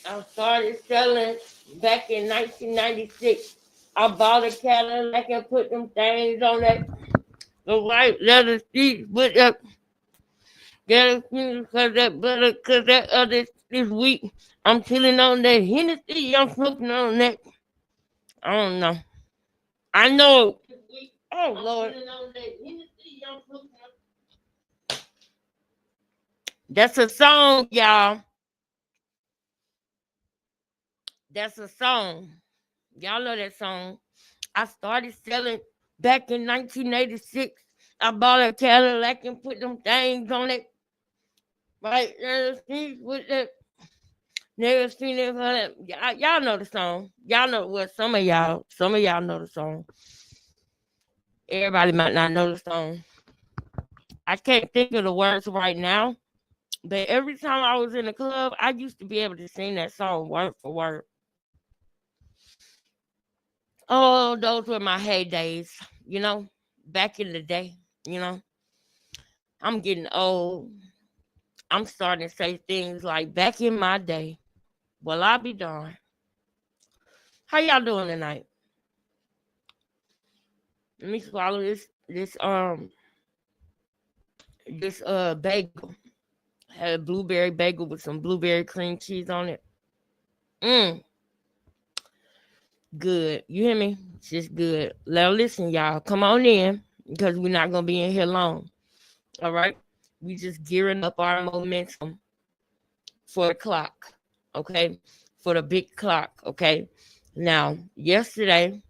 I started selling back in 1996. I bought a Cadillac and put them things on that the white leather seats with the because that other this week I'm chilling on that Hennessy. I'm smoking on that. I don't know. I know. Oh Lord. That's a song, y'all. That's a song. Y'all know that song. I started selling back in 1986. I bought a Cadillac and put them things on it. Right there, with that. Never seen it. Y'all know the song. Y'all know what some of y'all know the song. Everybody might not know the song. I can't think of the words right now, but every time I was in the club, I used to be able to sing that song word for word. Oh, those were my heydays, you know, back in the day, you know. I'm getting old. I'm starting to say things like back in my day. Well, I'll be darned. How y'all doing tonight? Let me swallow this bagel. Had a blueberry bagel with some blueberry cream cheese on it. Mmm, good. You hear me? It's just good. Now listen, y'all. Come on in because we're not gonna be in here long. All right. We just gearing up our momentum for the clock. Okay. For the big clock. Okay. Now, yesterday,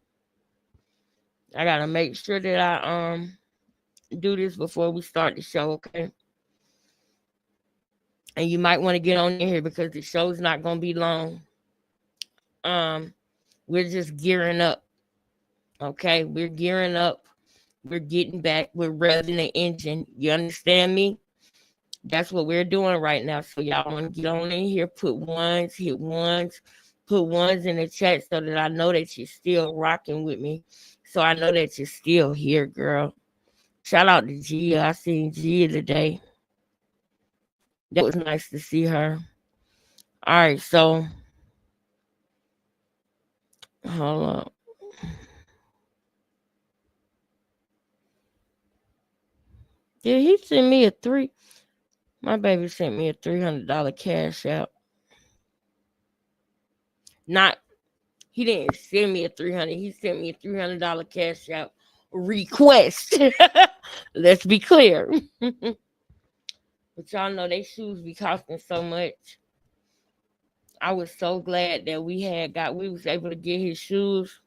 I gotta make sure that I do this before we start the show, okay? And you might want to get on in here because the show's not gonna be long. Um, we're just gearing up, okay? We're gearing up. We're getting back. We're revving the engine. You understand me? That's what we're doing right now. So y'all want to get on in here, put ones, hit ones, put ones in the chat so that I know that you're still rocking with me. So I know that you're still here, girl. Shout out to Gia. I seen Gia today. That was nice to see her. All right, so hold on. Did he send me a three? My baby sent me a $300 cash out. Not he didn't send me a 300. He sent me a $300 cash out request. Let's be clear. But y'all know they shoes be costing so much. I was so glad that we was able to get his shoes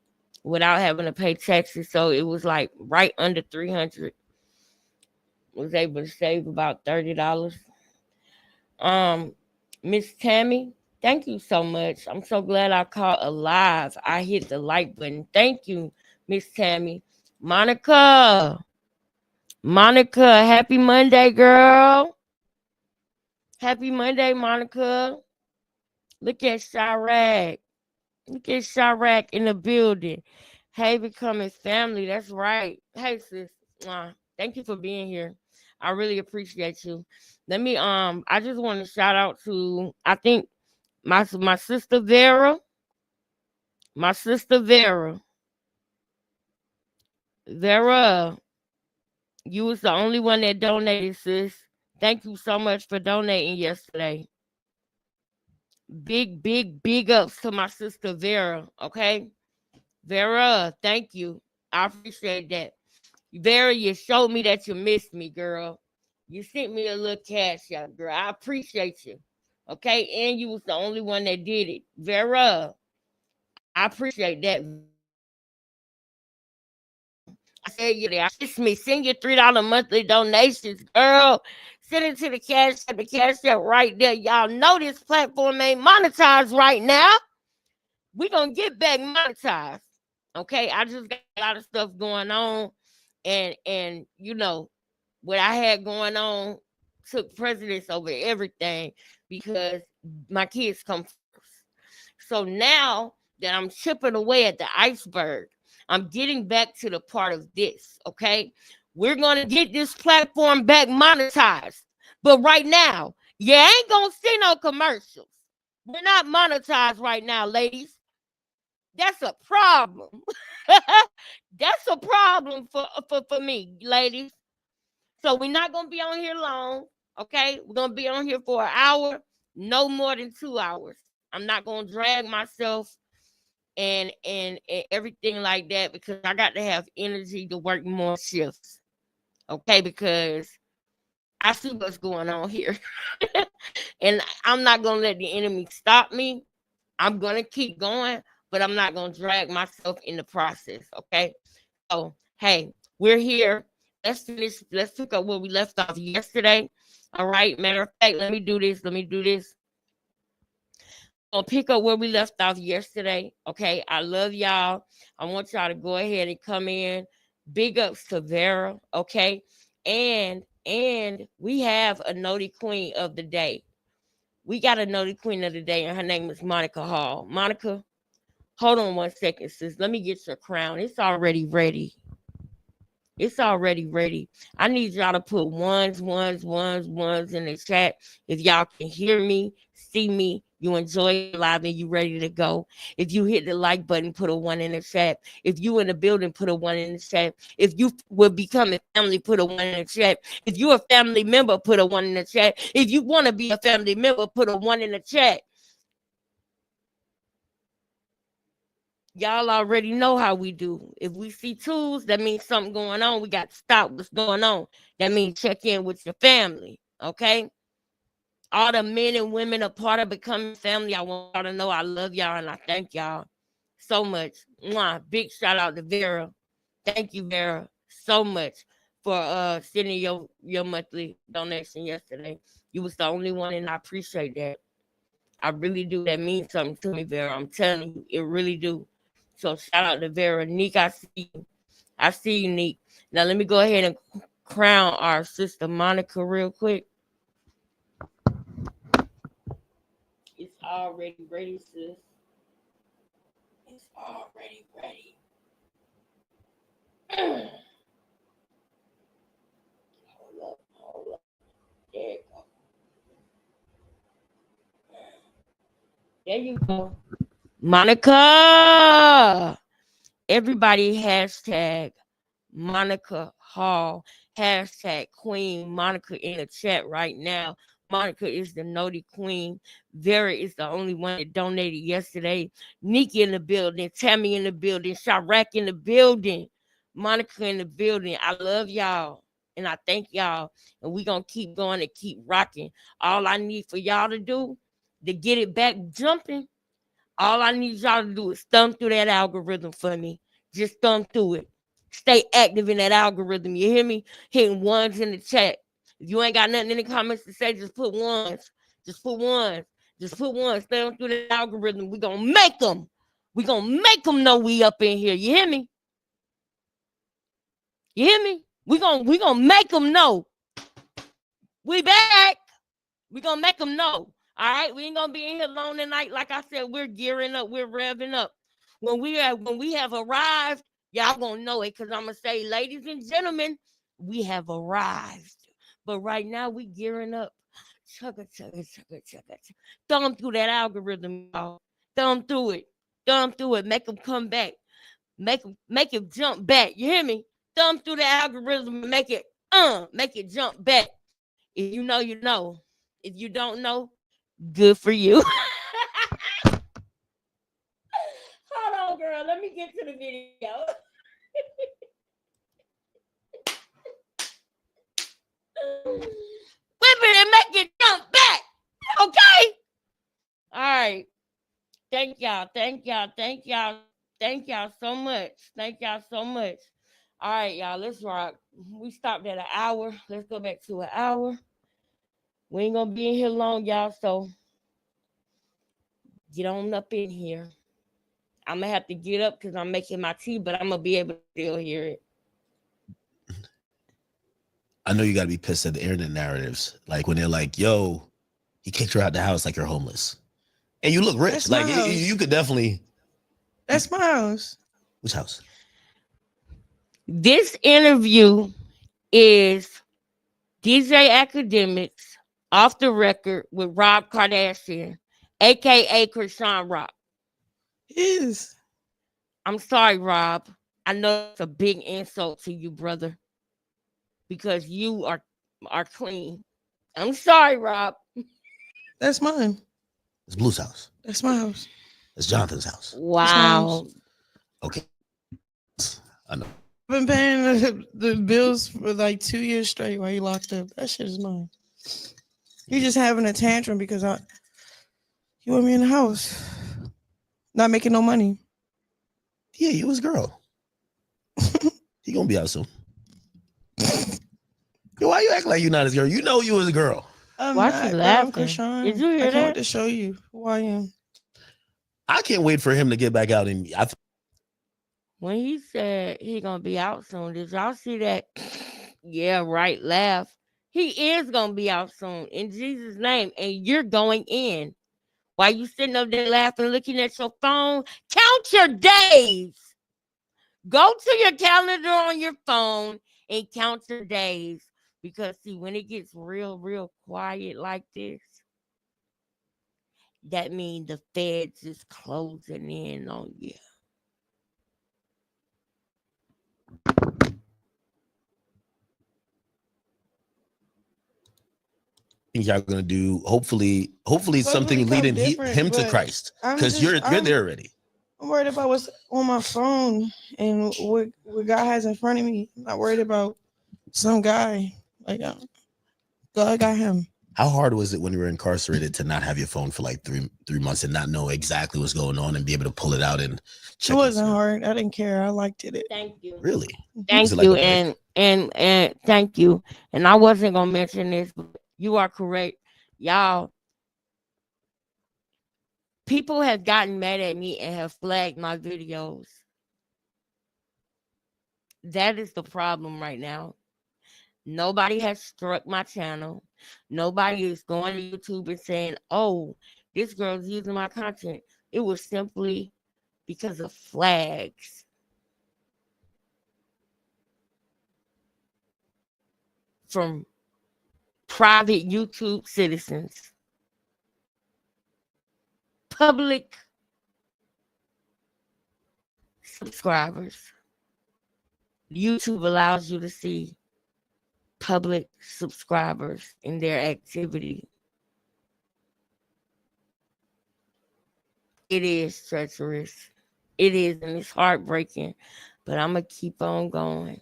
without having to pay taxes. So it was like right under 300. Was able to save about $30. Um, Miss Tammy, thank you so much. I'm so glad I caught alive. I hit the like button. Thank you, Miss Tammy. Monica, happy Monday, girl. Happy Monday, Monica. Look at Chirac. Look at Chirac in the building. Hey, becoming family. That's right. Hey, sis. Thank you for being here. I really appreciate you. Let me I just want to shout out to I think my sister Vera. My sister Vera. Vera, you was the only one that donated, sis. Thank you so much for donating yesterday. Big ups to my sister Vera, okay? Vera, thank you. I appreciate that. Vera, you showed me that you missed me, girl. You sent me a little cash out, girl. I appreciate you. Okay, and you was the only one that did it. Vera, I appreciate that. I said you there. Miss me. Send your $3 monthly donations, girl. Send it to the cash app right there. Y'all know this platform ain't monetized right now. We gonna get back monetized. Okay, I just got a lot of stuff going on, and you know what I had going on took precedence over everything because my kids come first. So now that I'm chipping away at the iceberg, I'm getting back to the part of this. Okay, we're gonna get this platform back monetized, but right now you ain't gonna see no commercials. We're not monetized right now, ladies. That's a problem. That's a problem for me, ladies. So we're not going to be on here long, okay? We're going to be on here for an hour, no more than 2 hours. I'm not going to drag myself and everything like that because I got to have energy to work more shifts, okay? Because I see what's going on here. And I'm not going to let the enemy stop me. I'm going to keep going, but I'm not going to drag myself in the process, okay? So, hey, we're here. Let's finish. Let's pick up where we left off yesterday. All right. Matter of fact, let me do this. I'll pick up where we left off yesterday. Okay. I love y'all. I want y'all to go ahead and come in. Big ups to Vera. Okay. And we have a naughty queen of the day. We got a naughty queen of the day, and her name is Monica Hall. Monica, hold on 1 second, sis. Let me get your crown. It's already ready. It's already ready. I need y'all to put ones in the chat. If y'all can hear me, see me, you enjoy it live and you ready to go. If you hit the like button, put a 1 in the chat. If you in the building, put a 1 in the chat. If you will become a family, put a 1 in the chat. If you're a family member, put a 1 in the chat. If you want to be a family member, put a 1 in the chat. Y'all already know how we do. If we see twos, that means something going on. We got to stop what's going on. That means check in with your family, okay? All the men and women a part of becoming family, I want y'all to know I love y'all and I thank y'all so much. Mwah. Big shout out to Vera. Thank you, Vera, so much for sending your monthly donation yesterday. You was the only one, and I appreciate that. I really do. That means something to me, Vera. I'm telling you, it really do. So shout out to Vera. Neek, I see you. I see you, Neek. Now let me go ahead and crown our sister Monica real quick. It's already ready, sis. It's already ready. Hold up. There you go. There you go. Monica. Everybody hashtag Monica Hall, hashtag Queen Monica in the chat right now. Monica is the naughty queen. Vera is the only one that donated yesterday. Nikki in the building, Tammy in the building, Sharak in the building, Monica in the building. I love y'all and I thank y'all. And we're going to keep going and keep rocking. All I need for y'all to do to get it back jumping, all I need y'all to do is thumb through that algorithm for me. Just thumb through it. Stay active in that algorithm. You hear me? Hitting ones in the chat. If you ain't got nothing in the comments to say, just put ones. Just put ones. Just put ones. Thumb through the algorithm. We're going to make them. We're going to make them know we up in here. You hear me? You hear me? We're gonna make them know. We back. We're going to make them know. All right, we ain't gonna be in here long tonight. Like I said, we're gearing up, we're revving up. When we have arrived, y'all gonna know it, because I'm gonna say, ladies and gentlemen, we have arrived. But right now we gearing up. Chugga. Thumb through that algorithm, y'all. Thumb through it. Make them come back. Make it jump back. You hear me? Thumb through the algorithm and make it jump back. If you know, you know. If you don't know, good for you. Hold on, girl. Let me get to the video. Whip it and make it jump back. Okay? All right. Thank y'all so much. All right, y'all. Let's rock. We stopped at an hour. Let's go back to an hour. We ain't gonna be in here long, y'all, so get on up in here. I'm gonna have to get up because I'm making my tea, but I'm gonna be able to still hear it. I know you gotta be pissed at the internet narratives, like when they're like, "Yo, he kicked her out the house like you're homeless, and you look rich." That's like you could definitely. That's my house. Which house? This interview is DJ Academics off the record with Rob Kardashian. aka Chrisean Rock. Is I'm sorry, Rob. I know it's a big insult to you, brother, because you are clean. I'm sorry, Rob. that's mine. It's Blue's house. That's my house. It's Jonathan's house. Wow. Okay. I know. I've been paying the bills for like 2 years straight while you locked up. That shit is mine. You just having a tantrum because you want me in the house, not making no money. Yeah, you was girl. He gonna be out soon. Yo, why you act like you not his girl? You know you was a girl. Why she laughing? Did you hear I can't that? wait to show you who I am. I can't wait for him to get back out. And When he said he gonna be out soon, did y'all see that? Yeah, right. Laugh. He is gonna be out soon in Jesus' name, and you're going in. While you sitting up there laughing, looking at your phone, count your days. Go to your calendar on your phone and count your days. Because see, when it gets real quiet like this, that means the feds is closing in on you. y'all gonna do hopefully something leading him to Christ, because you're there already. I'm worried about what's on my phone and what God has in front of me. I'm not worried about some guy. Like God got him. How hard was it when you were incarcerated to not have your phone for like three months and not know exactly what's going on and be able to pull it out and check? It wasn't hard. I didn't care. I liked it. Thank you. Really? Thank you. And thank you. And I wasn't gonna mention this, but you are correct. Y'all, people have gotten mad at me and have flagged my videos. That is the problem right now. Nobody has struck my channel. Nobody is going to YouTube and saying, oh, this girl's using my content. It was simply because of flags. From private YouTube citizens. Public subscribers. YouTube allows you to see public subscribers in their activity. It is treacherous. It is, and it's heartbreaking. But I'm going to keep on going.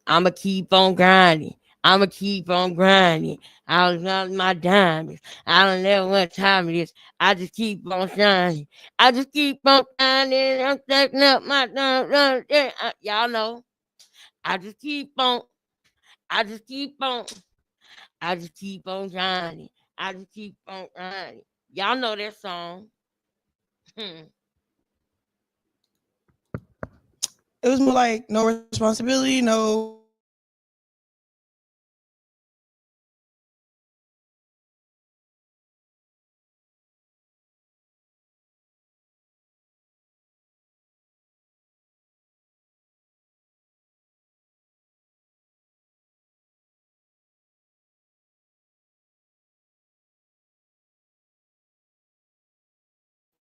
I'm going to keep on grinding. I'm going to keep on grinding. I was on my diamonds. I don't know what time it is. I just keep on shining. I just keep on shining. I'm setting up my y'all know. I just keep on. I just keep on. I just keep on shining. I just keep on grinding. Y'all know that song. It was more like no responsibility, no.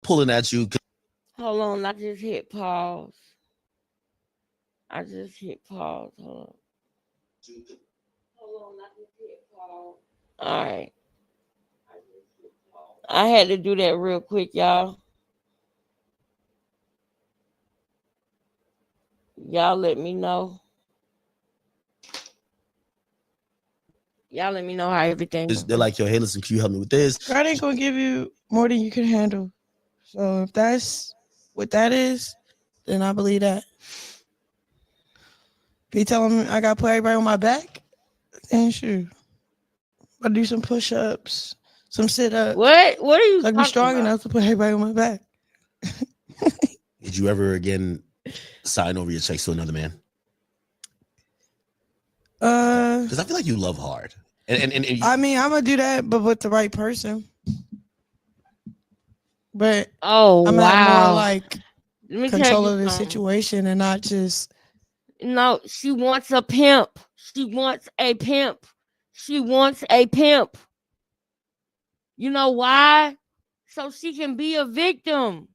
Pulling at you. Hold on, I just hit pause. Hold on. I just hit pause. All right. I had to do that real quick, y'all. Y'all let me know. Y'all let me know how everything goes. They're like, yo, hey, listen, can you help me with this? God ain't gonna give you more than you can handle. So if that's what that is, then I believe that. If you tell me I gotta put everybody on my back, then shoot. I do some push-ups, some sit-ups. What are you like be strong enough to put everybody on my back. Did you ever again sign over your checks to another man? Because I feel like you love hard. And I mean, I'm gonna do that, but with the right person. But I'm wow, more like control of the situation and not just. No, she wants a pimp. She wants a pimp. She wants a pimp. You know why? so she can be a victim.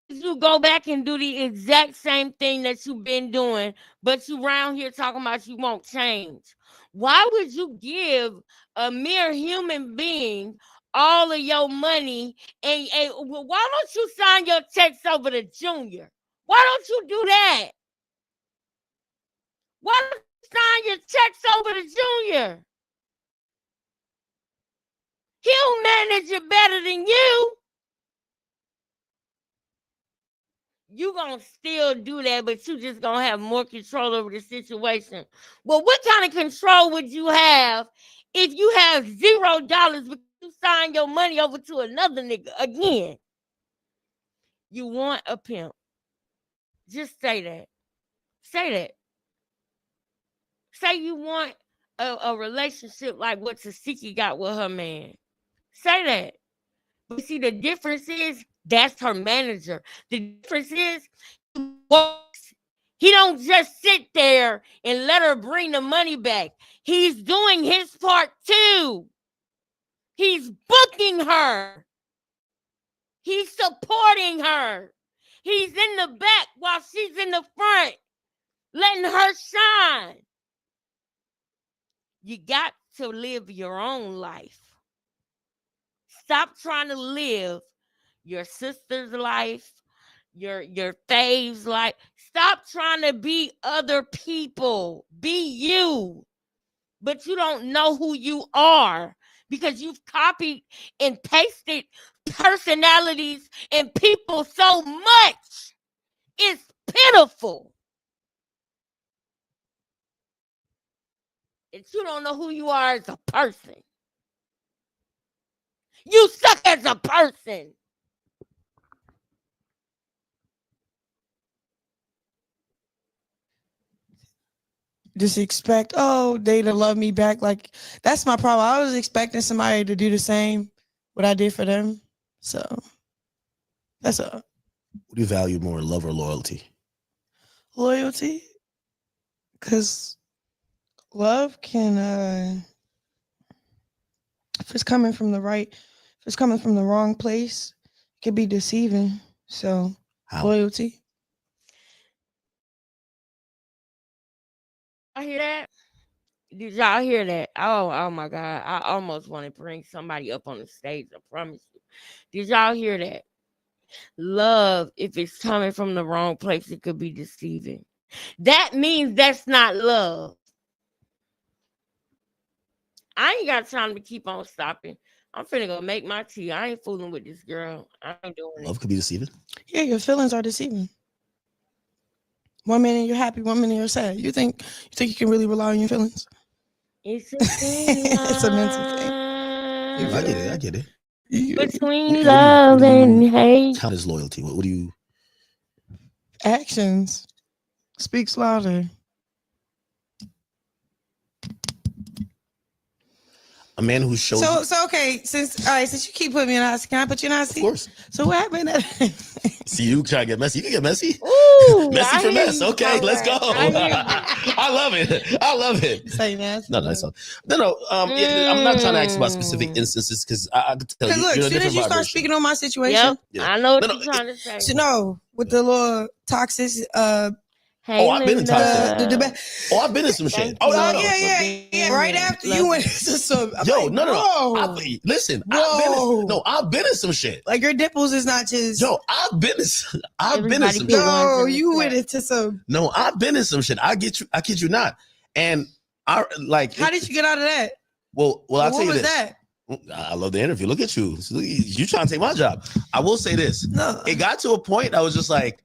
You go back and do the exact same thing that you've been doing, but you around here talking about you won't change. Why would you give a mere human being all of your money and why don't you sign your checks over to Junior? Why don't you do that? Why don't you sign your checks over to Junior? He'll manage it better than you. You gonna still do that, but you just gonna have more control over the situation. Well, what kind of control would you have if you have $0 because you sign your money over to another nigga again? You want a pimp. Just say that. Say that. Say you want a relationship like what Tasiki got with her man. Say that. But see, the difference is that's her manager. The difference is he works. He don't just sit there and let her bring the money back. He's doing his part too. He's booking her. He's supporting her. He's in the back while she's in the front, letting her shine. You got to live your own life. Stop trying to live your sister's life, your fave's life. Stop trying to be other people. Be you. But you don't know who you are because you've copied and pasted personalities and people so much. It's pitiful. And you don't know who you are as a person. You suck as a person. Just expect, they to love me back. Like, that's my problem. I was expecting somebody to do the same what I did for them. So that's all. What do you value more, love or loyalty? Loyalty. Because love can, if it's coming from the wrong place, it can be deceiving. So How? Loyalty. I hear that. Did y'all hear that? Oh my God. I almost want to bring somebody up on the stage. I promise you. Did y'all hear that? Love, if it's coming from the wrong place, it could be deceiving. That means that's not love. I ain't got time to keep on stopping. I'm finna go make my tea. I ain't fooling with this girl. I ain't doing it. Love could be deceiving. Yeah, your feelings are deceiving. 1 minute you're happy, 1 minute you're sad. You think you can really rely on your feelings? It's a thing. It's a mental thing. I get it. Between love and hate. How is loyalty? What do you? Actions speaks louder. A man who shows. So okay. Since you keep putting me in a hot seat, can I put you in a hot seat? Of course. So what happened? See, you try to get messy. You can get messy. Ooh, Messy for mess. Okay, let's go. I I love it. I love it. Say that. No. Yeah, I'm not trying to ask about specific instances because I could tell you. Look, You're as soon as you start speaking on my situation, Yep, Yeah. I know what you're trying to say. so no, with the little toxic, Hey, I've been in toxic. the I've been in some shit. yeah. Right after you went into some. No. Listen, I've been in some shit. Like your nipples is not just. Yo, I've been in some shit. No, you went into some. No, I've been in some shit. I kid you not. And I like. How did you get out of that? Well, I'll tell you this. What was that? I love the interview. Look at you. You trying to take my job. I will say this. No. It got to a point I was just like,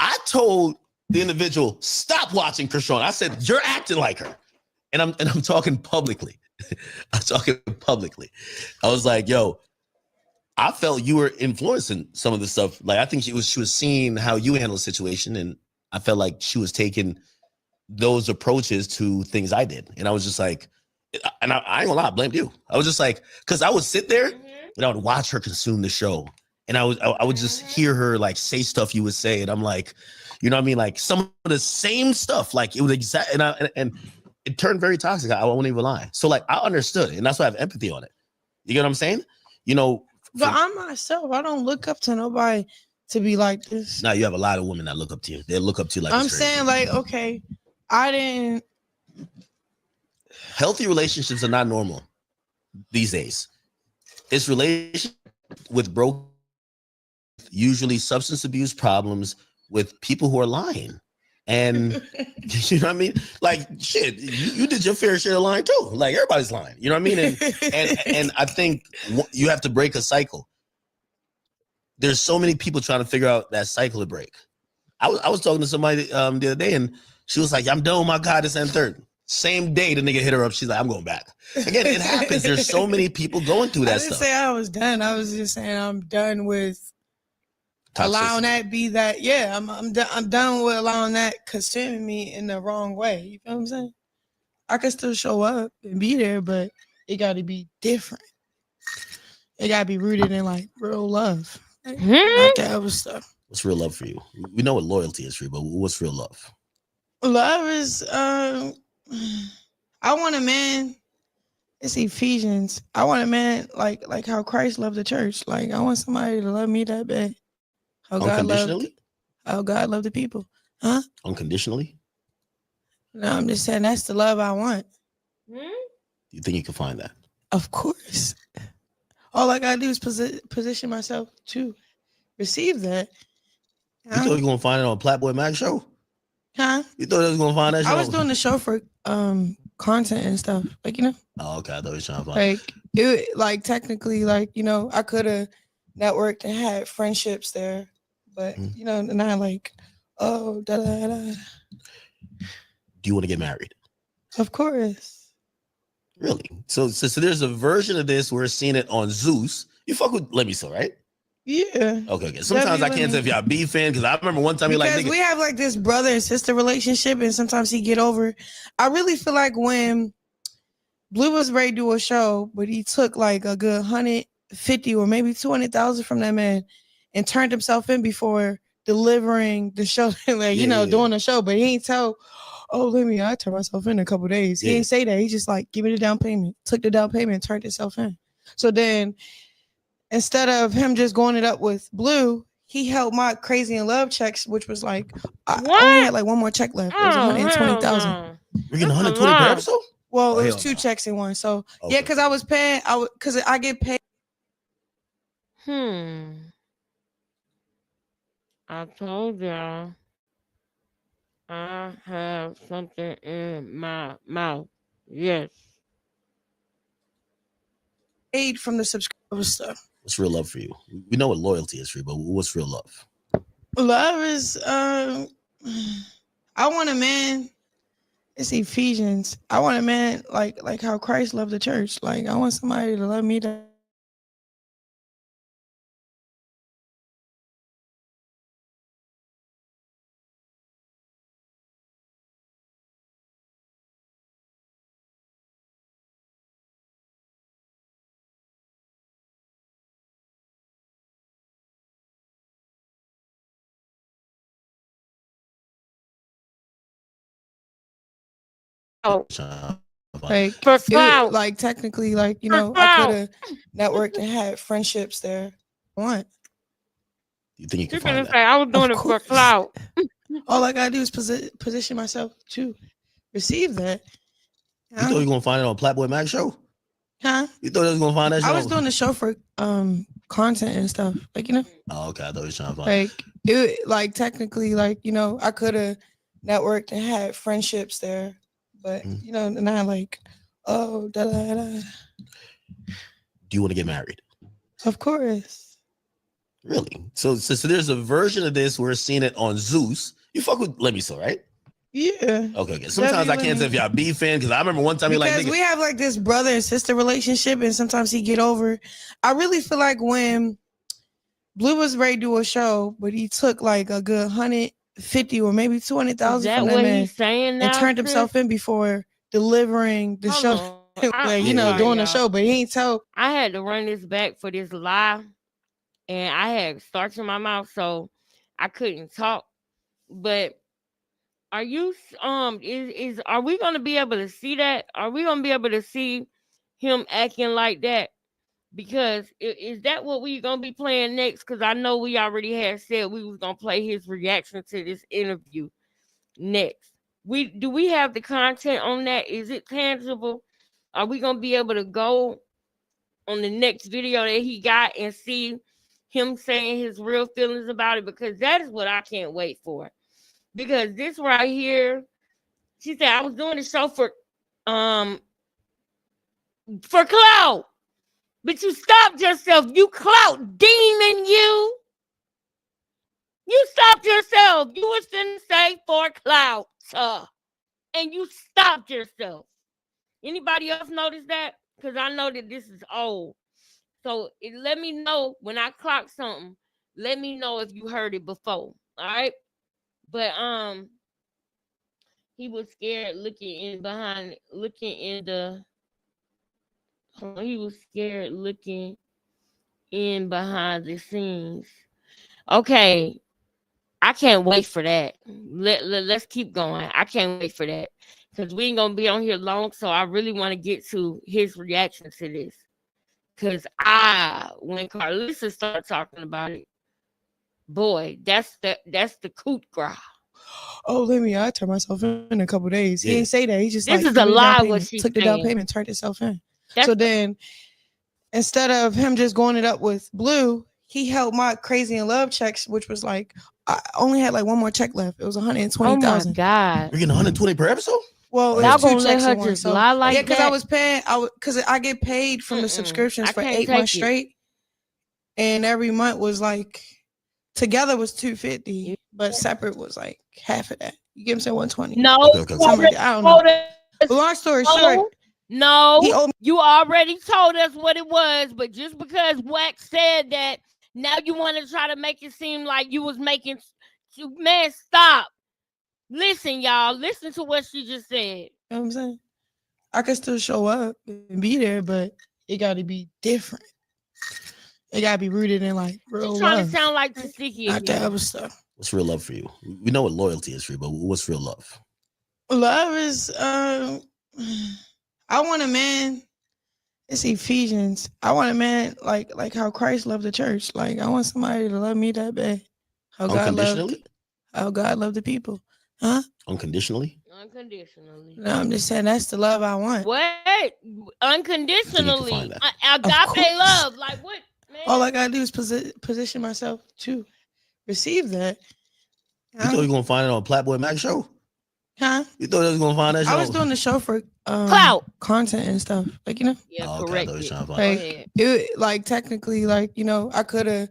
I told the individual, stop watching Chrisean. I said, you're acting like her. And I'm talking publicly. I'm talking publicly. I was like, yo, I felt you were influencing some of the stuff. Like, I think she was seeing how you handle the situation. And I felt like she was taking those approaches to things I did. And I was just like, and I ain't gonna lie, I blamed you. I was just like, because I would sit there and I would watch her consume the show. And I would just hear her like say stuff you would say. And I'm like, you know what I mean? Like some of the same stuff, like it was exact. And it turned very toxic. I won't even lie. So like I understood it, and that's why I have empathy on it. You get what I'm saying? You know, But I'm myself. I don't look up to nobody to be like this. now you have a lot of women that look up to you. They look up to you like I'm it's crazy. saying, like, okay, I didn't. Healthy relationships are not normal these days. It's relationship with broke, usually substance abuse problems with people who are lying. And you know what I mean? Like shit, you did your fair share of lying too. Like everybody's lying. You know what I mean? And I think you have to break a cycle. There's so many people trying to figure out that cycle to break. I was talking to somebody the other day, and she was like, "I'm done with my God, this and third." Same day, the nigga hit her up. She's like, "I'm going back." Again, it happens. There's so many people going through that I didn't stuff. say I was done. I was just saying I'm done with allowing Toxicity. that be that. Yeah, I'm done with allowing that consuming me in the wrong way. You feel what I'm saying? I can still show up and be there, but it got to be different. It got to be rooted in like real love, not that other stuff. What's real love for you? We know what loyalty is for you, but what's real love? Love is I want a man. It's Ephesians. I want a man like how Christ loved the church. Like I want somebody to love me that bad. How Unconditionally? God loved the people. Huh? Unconditionally? No, I'm just saying that's the love I want. Do you think you can find that? Of course. All I gotta do is position myself to receive that. You thought you were gonna find it on Platboy Mac show? Huh? You thought I was gonna find that show? I was doing the show for content and stuff. Like, you know. Oh, okay. I thought you were trying to find it. Like it like technically, like, you know, I could have networked and had friendships there. But you know, and I like, oh, da da da. Do you want to get married? Of course. Really? So there's a version of this where it's seen it on Zeus. You fuck with Let Me So, right? Yeah. Okay. Sometimes I can't tell if y'all beefing because I remember one time you're like, because we have like this brother and sister relationship, and sometimes he get over. I really feel like when Blue was ready to do a show, but he took like a good 150 or maybe 200,000 from that man and turned himself in before delivering the show, like, doing the show, but he ain't tell, oh, I turned myself in a couple of days. He ain't say that. He just like, give me the down payment, took the down payment and turned himself in. So then instead of him just going it up with Blue, he held my Crazy in Love checks, which was like, I only had like one more check left. It was 120,000. We're getting 120 per episode? Well, it was two checks in one. So yeah, because I was paying, because I get paid. I told y'all I have something in my mouth. Yes. Paid from the subscriber stuff. What's real love for you? We know what loyalty is for you, but what's real love? Love is I want a man. It's Ephesians. I want a man like how Christ loved the church. Like I want somebody to love me that. Like technically, like, you know, I could have networked and had friendships there. What? You think you can You're find gonna that? say I was doing it for clout. All I gotta do is position myself to receive that. You thought you were gonna find it on Platboy Mac show? Huh? You thought I was gonna find that show? I was doing the show for content and stuff. Like, you know. Oh, okay. I thought you were trying to find it. Like it, like technically, like, you know, I could have networked and had friendships there, but you know, and I like, oh, da da da. Do you want to get married? Of course. Really? So there's a version of this where it's seen it on Zeus. You fuck with Let Me So, right? Yeah. Okay. Sometimes I can't tell if y'all beefing because I remember one time you're like, because we have like this brother and sister relationship, and sometimes he get over. I really feel like when Blue was ready to do a show, but he took like a good 150 or maybe 200,000 from that man and turned himself in before delivering the show. Like, you know, doing the show, but he ain't tell. I had to run this back for this lie, and I had starch in my mouth, so I couldn't talk. But Are you is are we gonna be able to see that? Are we gonna be able to see him acting like that? Because is that what we gonna be playing next? Because I know we already had said we was gonna play his reaction to this interview next. We have the content on that? Is it tangible? Are we gonna be able to go on the next video that he got and see him saying his real feelings about it? Because that is what I can't wait for. Because this right here, she said I was doing the show for clout. But you stopped yourself. You clout demon, you. You stopped yourself. You was finna say for clout. And you stopped yourself. Anybody else notice that? Because I know that this is old. So let me know when I clock something. Let me know if you heard it before. All right. But he was scared looking he was scared looking in behind the scenes. Okay. I can't wait for that. Let's keep going. I can't wait for that. Because we ain't going to be on here long. So I really want to get to his reaction to this. Because when Carlissa started talking about it, boy, that's the coup de grace. Oh, let me. I turned myself in a couple days. He Yeah. didn't say that. He just This like is a took the down lie. payment, What she took the down saying. payment, turned himself in. That's So then, instead of him just going it up with Blue, he held my Crazy in Love checks, which was like I only had like one more check left. It was oh my 120,000. God. We're getting 120 per episode? Well, Y'all it Y'all was two gonna let checks her in one. just So lie like yeah, because that? I was paying. Because I get paid from the subscriptions I for can't 8 take months it. straight, and every month was like together was 250, but separate was like half of that. You get him saying 120. No. Okay. Something like that. I don't know. But long story short, No, he owed me. you already told us what it was, but just because Wax said that, now you want to try to make it seem like you was making. Man, stop. Listen, y'all. Listen to what she just said. You know what I'm saying? I can still show up and be there, but it got to be different. It got to be rooted in like real She's trying love. to sound like Tasiki Not that again. other stuff. What's real love for you? We know what loyalty is for you, but what's real love? Love is I want a man. It's Ephesians. I want a man like how Christ loved the church. Like I want somebody to love me that bad. How Unconditionally? God loved the people. Huh? Unconditionally? Unconditionally. No, I'm just saying that's the love I want. What? Unconditionally. find that. Agape course. love. Like what, man? All I gotta do is position myself to receive that. You thought you were going to find it on Platboy Mac show? Huh? You thought you was going to find that show? I was doing the show for Clout. content and stuff. Like, you know? Yeah, Oh, okay. I correct. thought you was trying to find Go Like ahead. it like technically like, you know, I could have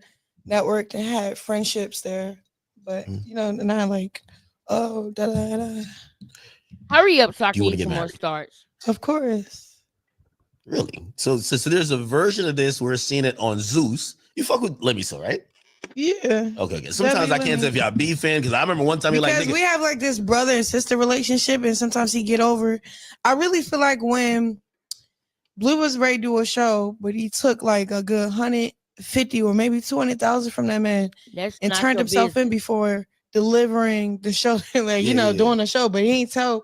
networked and had friendships there. But you know, not like, oh da da da. Hurry up so I Do you can wanna eat get some more married? starch. Of course. Really? So there's a version of this. We're seeing it on Zeus. You fuck with Lemmy, so right? Yeah. Okay. Sometimes I can't tell if y'all beefing because I remember one time you're like, Because nigga, we have like this brother and sister relationship, and sometimes he get over. I really feel like when Blue was ready to do a show, but he took like a good 150 or maybe 200,000 from that man That's and not turned your himself in business. before delivering the show, like Yeah. doing the show. But he ain't tell,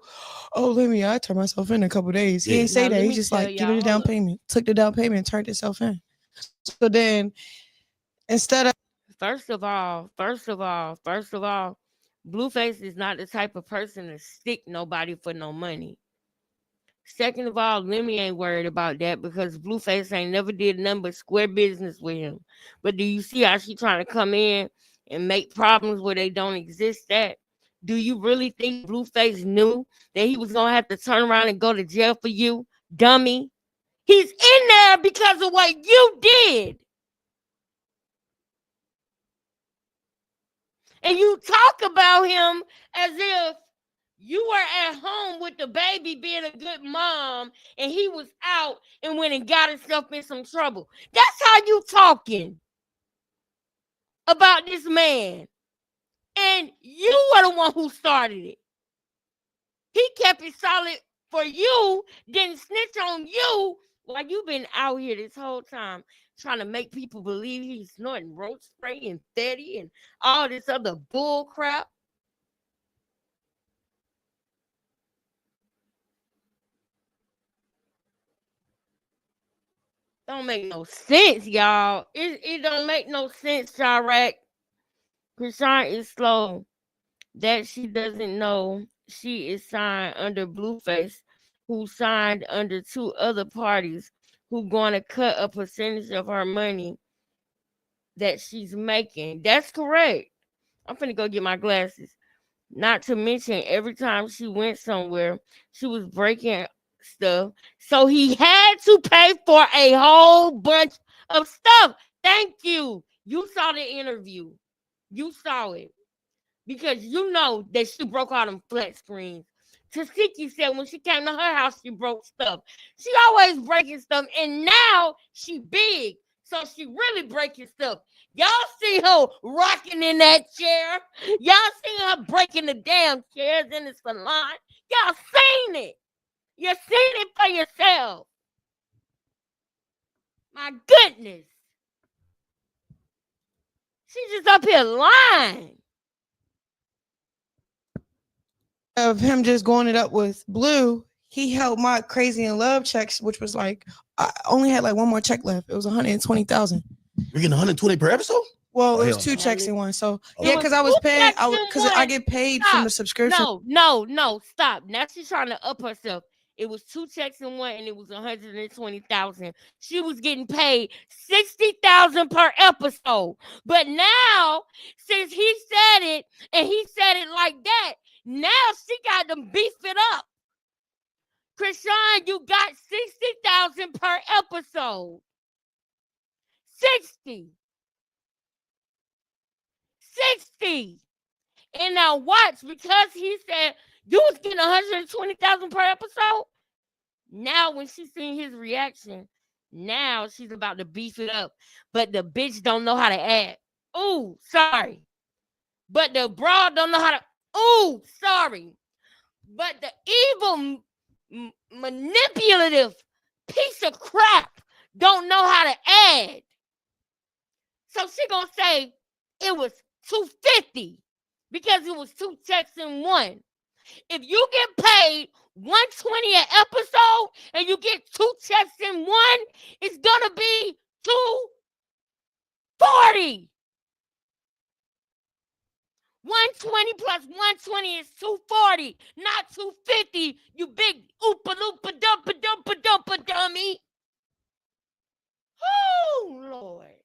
oh, let me. I turned myself in a couple days. He Yeah. ain't say Now, that. let He me just tell like give y'all, me the down hold up. payment, took the down payment, and turned himself in. So then, instead of First of all, Blueface is not the type of person to stick nobody for no money. Second of all, Lemmy ain't worried about that because Blueface ain't never did nothing but square business with him. But do you see how she trying to come in and make problems where they don't exist at? Do you really think Blueface knew that he was going to have to turn around and go to jail for you, dummy? He's in there because of what you did. And you talk about him as if you were at home with the baby being a good mom and he was out and went and got himself in some trouble. That's how you talking about this man. And you were the one who started it. He kept it solid for you, didn't snitch on you while you've been out here this whole time trying to make people believe he's snorting roach spray and Fetty and all this other bull crap. Don't make no sense, y'all. It don't make no sense, Chirac. Chrisean is slow. That she doesn't know she is signed under BLUEFACE, who signed under 2 other parties who going to cut a percentage of her money that she's making. That's correct. I'm finna go get my glasses. Not to mention, every time she went somewhere, she was breaking stuff. So he had to pay for a whole bunch of stuff. Thank you. You saw the interview. You saw it. Because you know that she broke all them flat screens. Tasiki said when she came to her house, she broke stuff. She always breaking stuff. And now she big. So she really breaking stuff. Y'all see her rocking in that chair. Y'all see her breaking the damn chairs in the salon. Y'all seen it. You seen it for yourself. My goodness. She's just up here lying. Of him just going it up with Blue, he held my Crazy in Love checks, which was like, I only had like one more check left. It was 120,000. You're getting 120 per episode? Well, it was hell 2 no. checks in one. So Oh. yeah, because I was paying, checks in because I one. get paid Stop. from the subscription. No, stop. Now she's trying to up herself. It was 2 checks in one, and it was 120,000. She was getting paid 60,000 per episode. But now, since he said it, and he said it like that, now she got to beef it up. Chrisean, you got 60,000 per episode. 60. And now watch, because he said you was getting 120,000 per episode. Now when she seen his reaction, now she's about to beef it up. But the bitch don't know how to act. Ooh, sorry. But the broad don't know how to. Ooh, sorry. But the evil, manipulative piece of crap don't know how to add. So she gonna say it was 250 because it was 2 checks in one. If you get paid 120 an episode and you get 2 checks in one, it's gonna be 240. 120 plus 120 is 240, not 250, you big oopa loopa dumpa dumpa dumpa dummy. Oh, Lord.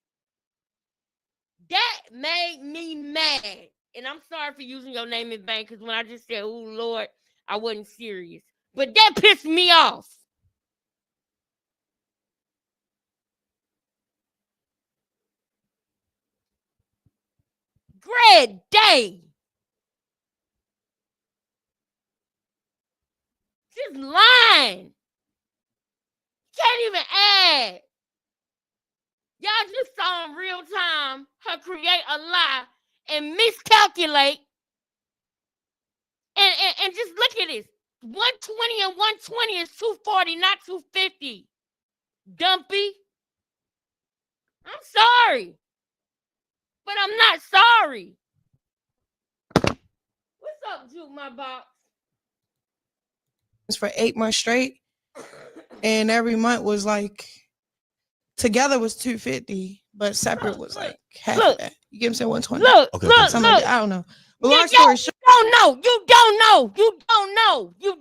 That made me mad. And I'm sorry for using your name in vain, because when I just said, oh, Lord, I wasn't serious. But that pissed me off. Great day. Just lying. Can't even add. Y'all just saw in real time her create a lie and miscalculate. And just look at this. 120 and 120 is 240, not 250. Dumpy. I'm sorry. But I'm not sorry. What's up, Juke My Box? For 8 months straight, and every month was like, together was 250, but separate was like half of that. You get what I'm saying? 120. Look, Okay, look, Something look. like that. I don't know. But Yeah, long story short, You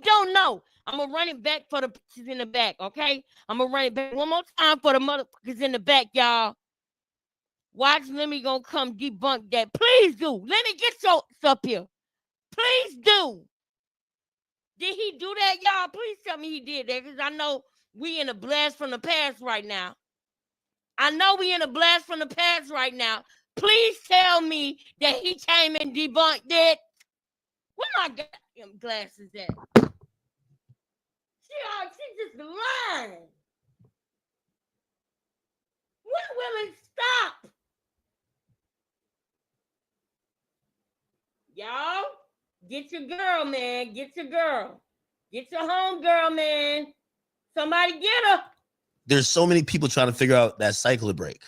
don't know. I'm gonna run it back for the bitches in the back, okay? I'm gonna run it back one more time for the motherfuckers in the back, y'all. Watch Lemmy gonna come debunk that. Please do. Let me get your up here. Please do. Did he do that, y'all? Please tell me he did that, because I know we in a blast from the past right now. Please tell me that he came and debunked it. Where my goddamn glasses at? She just lying. When will it stop? Y'all, get your girl, man. Get your girl. Get your home girl, man. Somebody get her. There's so many people trying to figure out that cycle of break.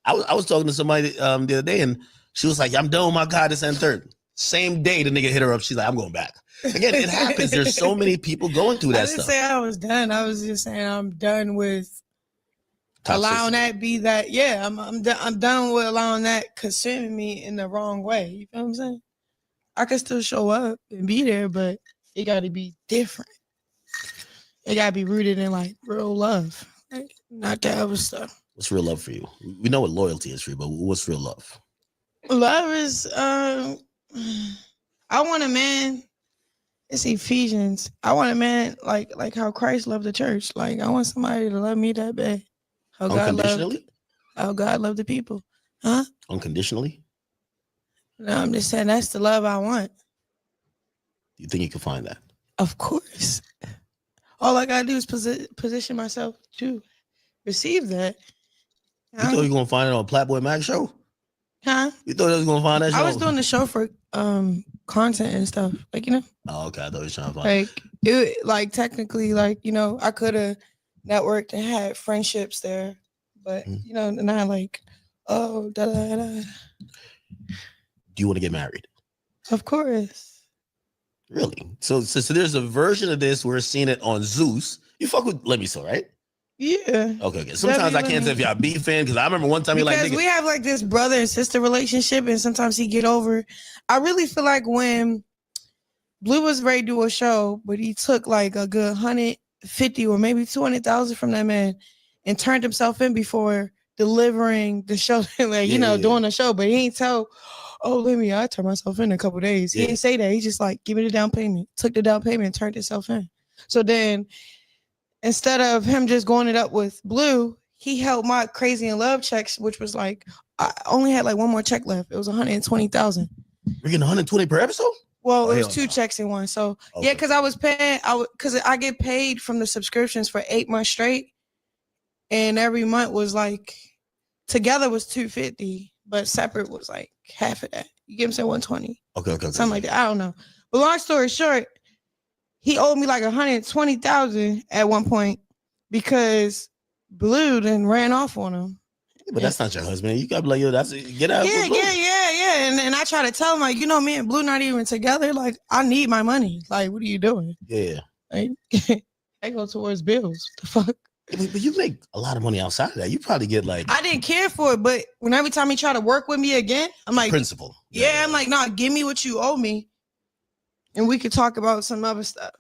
I was talking to somebody the other day, and she was like, I'm done with my God, this and third. Same day the nigga hit her up, she's like, I'm going back. Again, it happens. There's so many people going through that I didn't stuff. say I was done. I was just saying I'm done with allowing that be that. Yeah, I'm done with allowing that consuming me in the wrong way. You feel what I'm saying? I can still show up and be there, but it got to be different. It got to be rooted in like real love, like, not that other stuff. What's real love for you? We know what loyalty is for you, but what's real love? Love is, I want a man. It's Ephesians. I want a man like how Christ loved the church. Like I want somebody to love me that bad. How Unconditionally? How God loved the people. Huh? Unconditionally? No, I'm just saying that's the love I want. Do you think you can find that? Of course. All I gotta do is position myself to receive that. You thought you were gonna find it on Plat Boy Mac show? Huh? You thought I was gonna find that show? I was doing the show for content and stuff. Like, you know. Oh, okay. I thought you were trying to find it. Like it, like technically, like, you know, I could have networked and had friendships there, but you know, and I like, oh, da da da. Do you want to get married? Of course. Really? So there's a version of this we're seeing it on Zeus. You fuck with Let Me So, right? Yeah. Okay. Sometimes I can't tell if y'all beefing because I remember one time you're like, because we have like this brother and sister relationship, and sometimes he get over. I really feel like when Blue was ready to do a show, but he took like a good 150 or maybe 200,000 from that man and turned himself in before delivering the show, like doing the show. But he ain't tell, oh, let me, I turned myself in a couple days. He didn't say that. He just like, give me the down payment. Took the down payment and turned himself in. So then instead of him just going it up with Blue, he held my Crazy in Love checks, which was like, I only had like one more check left. It was 120,000. We're getting 120 per episode? Well, it was two checks in one. So yeah, because I was paying, because I get paid from the subscriptions for 8 months straight. And every month was like, together was 250, but separate was like half of that. You get him saying 120. Okay. Something like that. I don't know. But long story short, he owed me like 120,000 at one point because Blue then ran off on him. But that's not your husband. You gotta be like, yo, that's get out. Yeah. And I try to tell him, like, you know, me and Blue not even together. Like, I need my money. Like, what are you doing? Yeah. Like, I go towards bills. The fuck? But you make a lot of money outside of that. You probably get like, I didn't care for it, but when every time he try to work with me again, I'm like, principal. Yeah, I'm like, nah, give me what you owe me, and we could talk about some other stuff.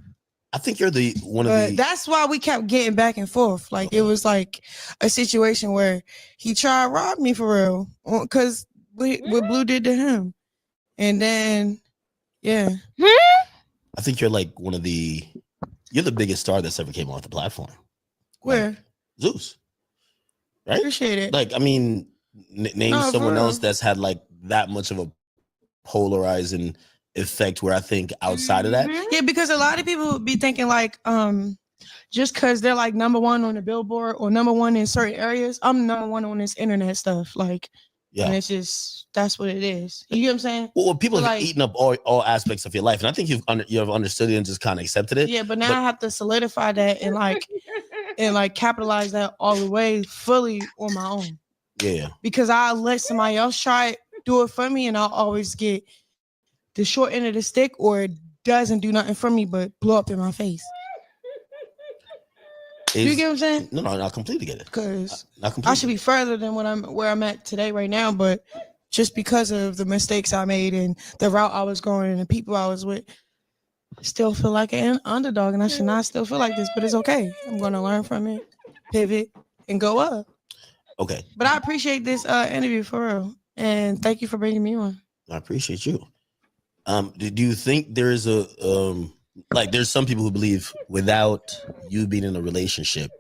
I think you're the one of the. That's why we kept getting back and forth. Like it was like a situation where he tried to rob me for real, because what Blue did to him, and then yeah. I think you're like one of the. You're the biggest star that's ever came off the platform. Where? Like, Zeus. Right? Appreciate it. Like, I mean, name someone else that's had like that much of a polarizing effect where I think outside of that. Yeah, because a lot of people would be thinking like, just because they're like number one on the Billboard or number one in certain areas, I'm number one on this internet stuff. Like, yeah, and it's just, that's what it is. You get what I'm saying? Well, people have eaten up all aspects of your life, and I think you've understood it and just kind of accepted it. Yeah, but now I have to solidify that and like capitalize that all the way fully on my own. Yeah. Because I'll let somebody else try it, do it for me, and I'll always get the short end of the stick, or it doesn't do nothing for me but blow up in my face. You get what I'm saying? No, I completely get it. Because I should be further than where I'm at today right now, but just because of the mistakes I made and the route I was going and the people I was with, I still feel like an underdog, and I should not still feel like this, but it's okay. I'm going to learn from it, pivot, and go up. Okay. But I appreciate this interview for real, and thank you for bringing me on. I appreciate you. Do you think there's there's some people who believe without you being in a relationship,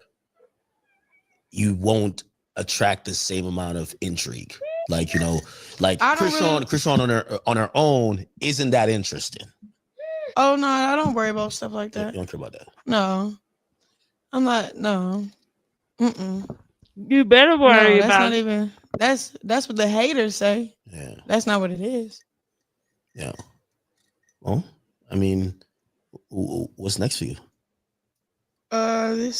you won't attract the same amount of intrigue? Like, you know, like Chrisean on her own isn't that interesting. Oh no, I don't worry about stuff like that. You don't care about that? No. I'm not, no. You better worry about not even, that's what the haters say. Yeah. That's not what it is. Yeah. Well, I mean, what's next for you? I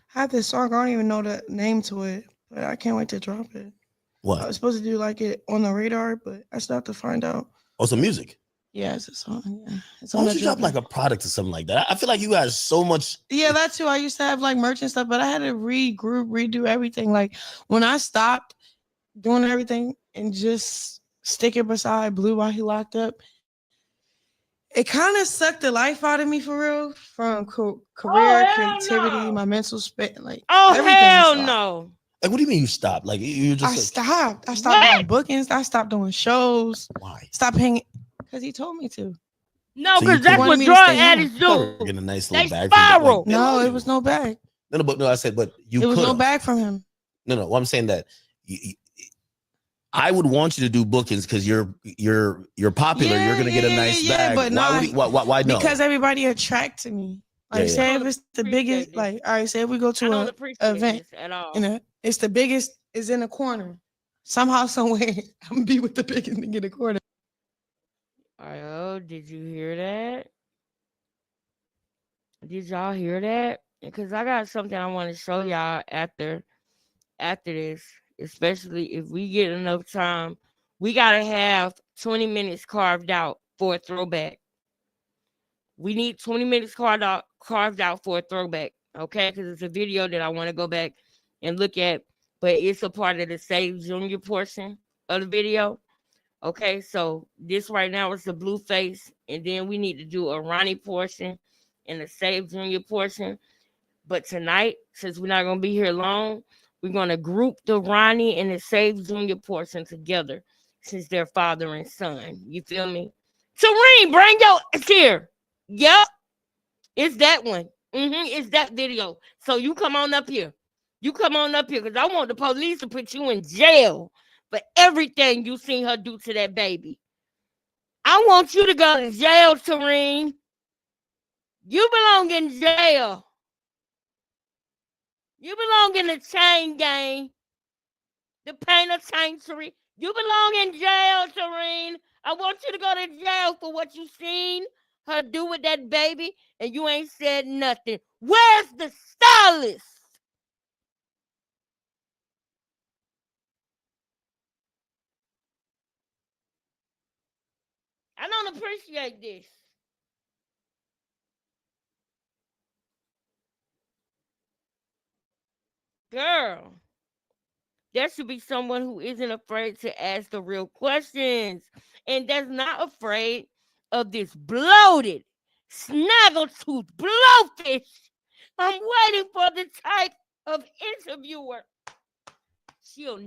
have this song. I don't even know the name to it, but I can't wait to drop it. What? I was supposed to do like it on the radar, but I still have to find out. Oh, some music. Yeah, it's a song. Yeah. It's Why on don't the you drop Debunking. like a product or something like that? I feel like you guys so much. Yeah, that too. I used to have like merch and stuff, but I had to regroup, redo everything. Like when I stopped doing everything and just stick it beside Blue while he locked up, it kind of sucked the life out of me for real. From career, hell creativity, no. my mental space, like Oh everything. hell So no. Like, what do you mean you stopped? Like, you just I like, stopped. I stopped What? doing bookings. I stopped doing shows. why? Stopped hanging because he told me to. No, So you because that's wanted what me to drug stay home. addicts You could do. have getting a nice They little bag from spiral. they love No, it you. was no bag. No, I said, but you It was could no have. bag from him. No, I'm saying that I would want you to do bookings because you're popular. You're gonna get a nice bag. But why no? because everybody attracted me. Like Yeah. say I if don't it's the appreciate biggest, this. like all right, say if we go I to don't a appreciate event, this at all. you know, it's the biggest is in the corner. Somehow, somewhere, I'm gonna be with the biggest thing in the corner. Oh, did you hear that? Did y'all hear that? Because I got something I want to show y'all after this, especially if we get enough time. We gotta have 20 minutes carved out for a throwback. We need 20 minutes carved out for a throwback, okay? Because it's a video that I want to go back and look at, but it's a part of the Save Junior portion of the video. Okay, so this right now is the BLUEFACE, and then we need to do a Ronnie portion and the Save Junior portion. But tonight, since we're not gonna be here long, we're gonna group the Ronnie and the Save Junior portion together, since they're father and son. You feel me? Serene, bring your here. Yep, it's that one. It's that video. So you come on up here. You come on up here because I want the police to put you in jail for everything you seen her do to that baby. I want you to go to jail, Serene. You belong in jail. You belong in the chain gang. The penitentiary. You belong in jail, Serene. I want you to go to jail for what you seen her do with that baby, and you ain't said nothing. Where's the stylist? I don't appreciate this. Girl, there should be someone who isn't afraid to ask the real questions and that's not afraid of this bloated, snaggletooth blowfish. I'm waiting for the type of interviewer. She would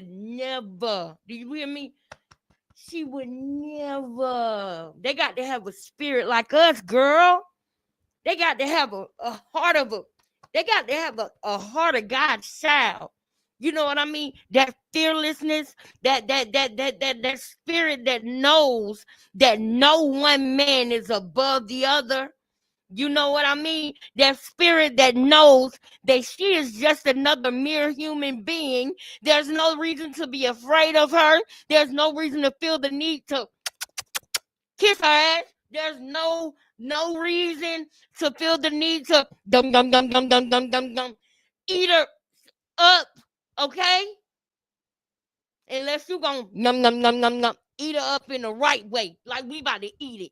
never, do you hear me? She would never. They got to have a spirit like us, girl. They got to have a heart of they got to have a heart of God's child. You know what I mean? That fearlessness, that spirit that knows that no one man is above the other. You know what I mean? That spirit that knows that she is just another mere human being. There's no reason to be afraid of her. There's no reason to feel the need to kiss her ass. There's no reason to feel the need to eat her up, okay? Unless you gonna eat her up in the right way, like we about to eat it.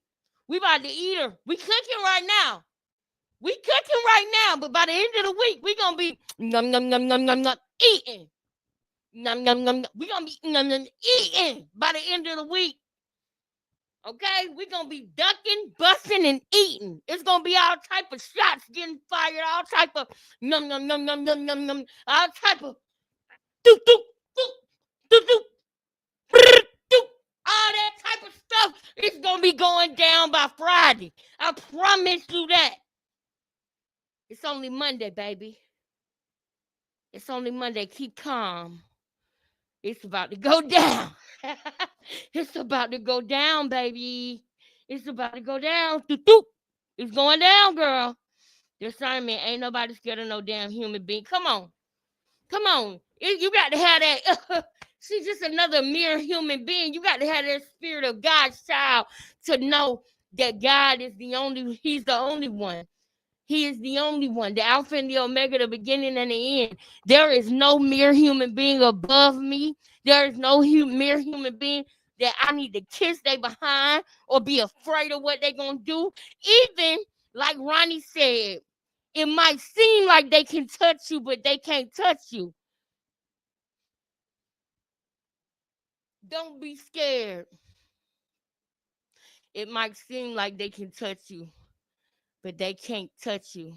We about to eat her. We cooking right now. We cooking right now, but by the end of the week, we gonna be eating. We gonna be eating by the end of the week. Okay, we're gonna be ducking, busting, and eating. It's gonna be all type of shots getting fired, all type of all type of doop doop doop doop doop doop doop, all that type of stuff. It's gonna be going down by Friday. I promise you that. It's only Monday, baby. It's only Monday. Keep calm. It's about to go down. It's about to go down, baby. It's about to go down. It's going down, girl. The assignment ain't nobody scared of no damn human being. Come on. Come on. You got to have that. She's just another mere human being. You got to have that spirit of God's child to know that God is He's the only one. He is the only one, the Alpha and the Omega, the beginning and the end. There is no mere human being above me. There is no mere human being that I need to kiss they behind or be afraid of what they gonna do. Even like Ronnie said, it might seem like they can touch you, but they can't touch you. Don't be scared. It might seem like they can touch you, but they can't touch you.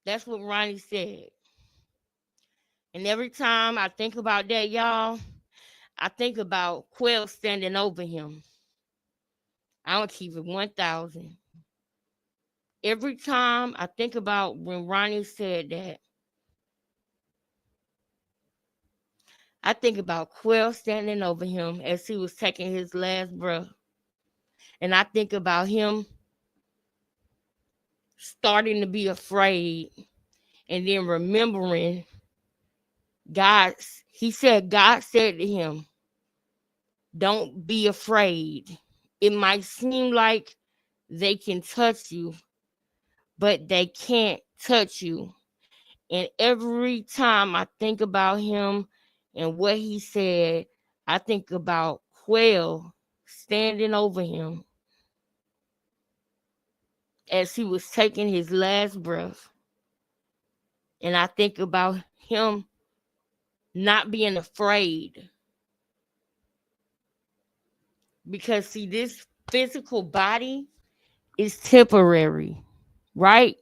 That's what Ronnie said. And every time I think about that, y'all, I think about Quell standing over him. I don't keep it 1,000. Every time I think about when Ronnie said that, I think about Quell standing over him as he was taking his last breath. And I think about him starting to be afraid and then remembering he said, God said to him, don't be afraid. It might seem like they can touch you, but they can't touch you. And every time I think about him and what he said, I think about Quell standing over him as he was taking his last breath. And I think about him not being afraid. Because, see, this physical body is temporary, right?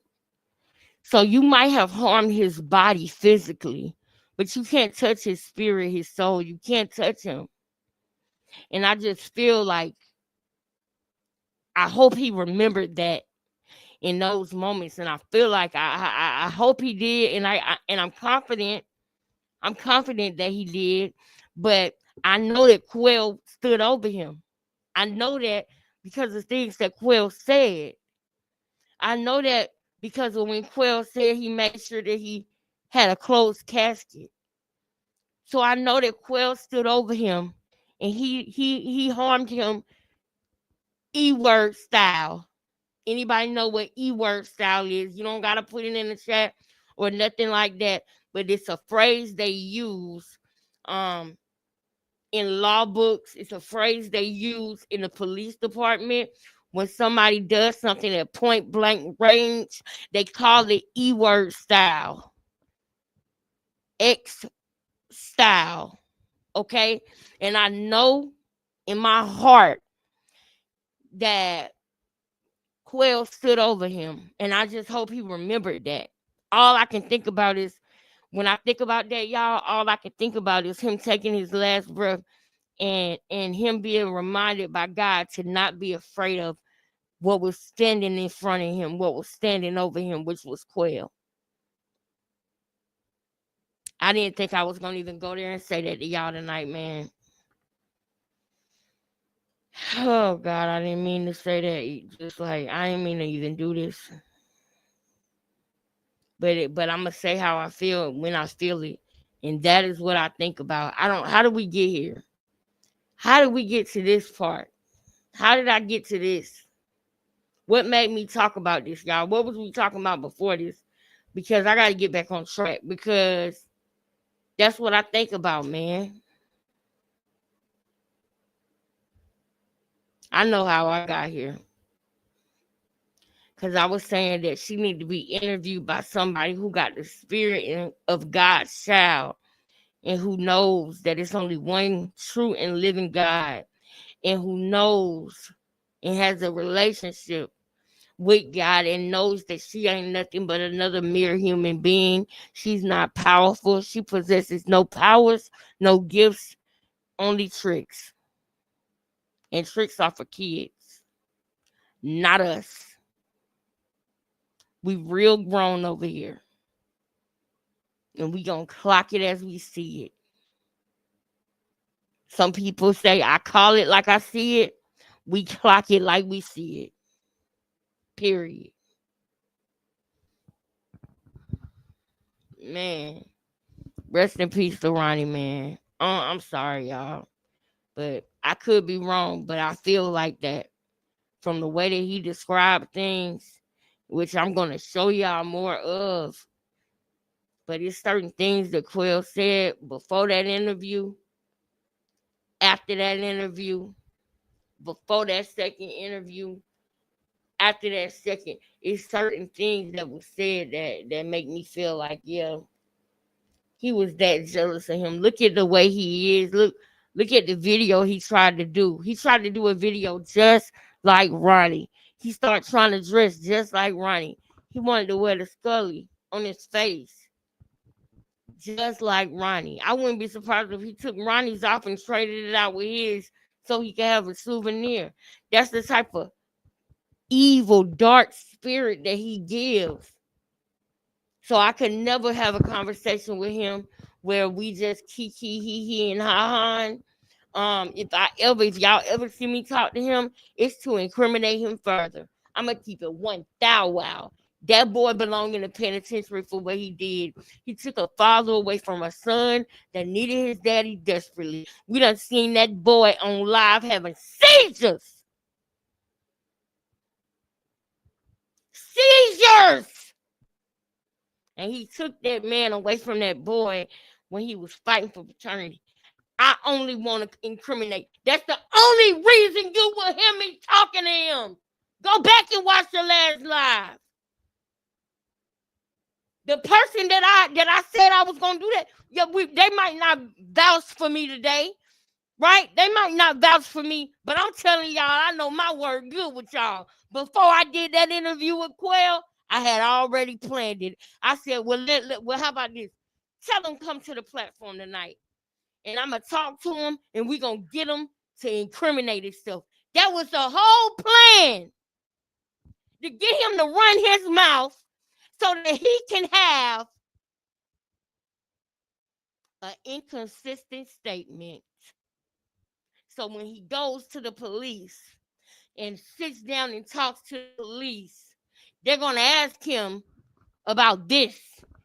So you might have harmed his body physically, but you can't touch his spirit, his soul. You can't touch him. And I just feel like I hope he remembered that in those moments, and I feel like I hope he did, and I'm confident. I'm confident that he did, but I know that Quell stood over him. I know that because of things that Quell said. I know that because of when Quell said he made sure that he had a closed casket. So I know that Quell stood over him, and he harmed him E-word style. Anybody know what E-word style is? You don't gotta put it in the chat or nothing like that, but it's a phrase they use in law books. It's a phrase they use in the police department when somebody does something at point blank range. They call it E-word style, X style. Okay, and I know in my heart that Quell stood over him, and I just hope he remembered that. All I can think about is, when I think about that, y'all, all I can think about is him taking his last breath and him being reminded by God to not be afraid of what was standing in front of him, what was standing over him, which was Quell. I didn't think I was going to even go there and say that to y'all tonight, man. Oh, God, I didn't mean to say that. Just like, I didn't mean to even do this. But I'm going to say how I feel when I feel it. And that is what I think about. How did we get here? How did we get to this part? How did I get to this? What made me talk about this, y'all? What was we talking about before this? Because I got to get back on track, because that's what I think about, man. I know how I got here. Because I was saying that she need to be interviewed by somebody who got the spirit of God's child, and who knows that it's only one true and living God, and who knows and has a relationship with God, and knows that she ain't nothing but another mere human being. She's not powerful. She possesses no powers, no gifts, only tricks. And tricks are for kids, not us. We real grown over here. And we gonna clock it as we see it. Some people say, I call it like I see it. We clock it like we see it. Period. Man. Rest in peace to Ronnie, man. I'm sorry, y'all. But I could be wrong, but I feel like that from the way that he described things, which I'm going to show y'all more of. But it's certain things that Quell said before that interview after that interview, before that second interview, after that second, it's certain things that were said that make me feel like, yeah, he was that jealous of him. Look at the way he is. Look at the video he tried to do. He tried to do a video just like Ronnie. He started trying to dress just like Ronnie. He wanted to wear the Scully on his face, just like Ronnie. I wouldn't be surprised if he took Ronnie's off and traded it out with his so he could have a souvenir. That's the type of evil, dark spirit that he gives. So I could never have a conversation with him where we just kiki, he, and ha ha. If y'all ever see me talk to him, it's to incriminate him further. I'm gonna keep it 1,000. That boy belonged in the penitentiary for what he did. He took a father away from a son that needed his daddy desperately. We done seen that boy on live having seizures. And he took that man away from that boy when he was fighting for paternity. I only want to incriminate. That's the only reason you will hear me talking to him. Go back and watch the last live. The person that I said I was gonna do that, yeah, they might not vouch for me today, right? They might not vouch for me, but I'm telling y'all, I know my word good with y'all. Before I did that interview with Quell, I had already planned it. I said, well, how about this? Tell him come to the platform tonight, and I'm gonna talk to him, and we're gonna get him to incriminate himself. That was the whole plan, to get him to run his mouth so that he can have an inconsistent statement. So when he goes to the police and sits down and talks to the police, they're going to ask him about this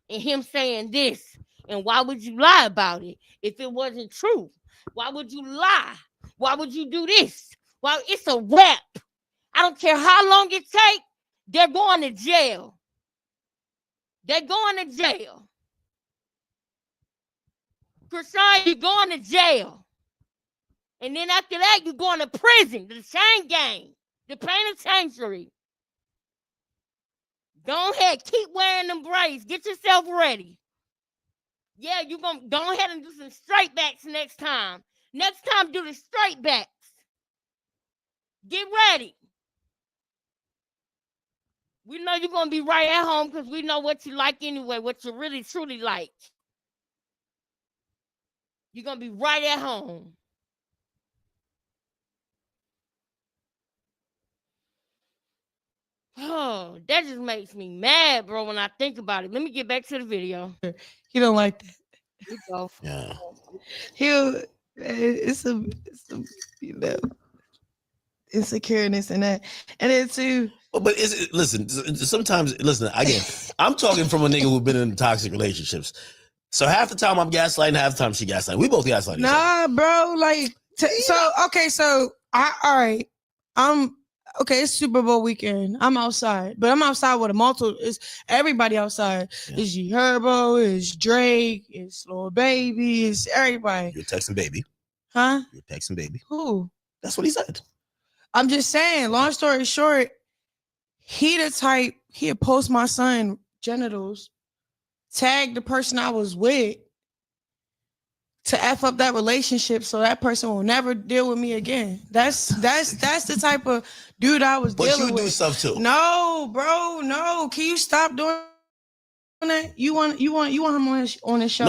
and him saying this. And why would you lie about it if it wasn't true? Why would you lie? Why would you do this? Well, it's a wrap. I don't care how long it takes. They're going to jail. They're going to jail. Chrisean, you're going to jail. And then after that, you're going to prison, the chain gang, the penitentiary. Go ahead, keep wearing them braids. Get yourself ready. Yeah, you're going to go ahead and do some straight backs next time. Next time, do the straight backs. Get ready. We know you're going to be right at home because we know what you like anyway, what you really, truly like. You're going to be right at home. Oh, that just makes me mad, bro, when I think about it. Let me get back to the video. He don't like that. Yeah. It's a you know, insecureness and that. And then too. But listen, sometimes, again, I'm talking from a nigga who's been in toxic relationships. So half the time I'm gaslighting, half the time she gaslighting. We both gaslighting. Nah, bro. Like, okay, it's Super Bowl weekend. I'm outside, but I'm outside with a multiple. It's everybody outside. Yeah. It's G Herbo, it's Drake, it's Lil Baby, it's everybody. You're texting baby. Huh? You're texting baby. Who? That's what he said. I'm just saying, long story short, he the type, he'd post my son genitals, tag the person I was with to F up that relationship so that person will never deal with me again. That's the type of dude I was dealing with. But you do stuff too. No, bro, no. Can you stop doing that? You want him on the show.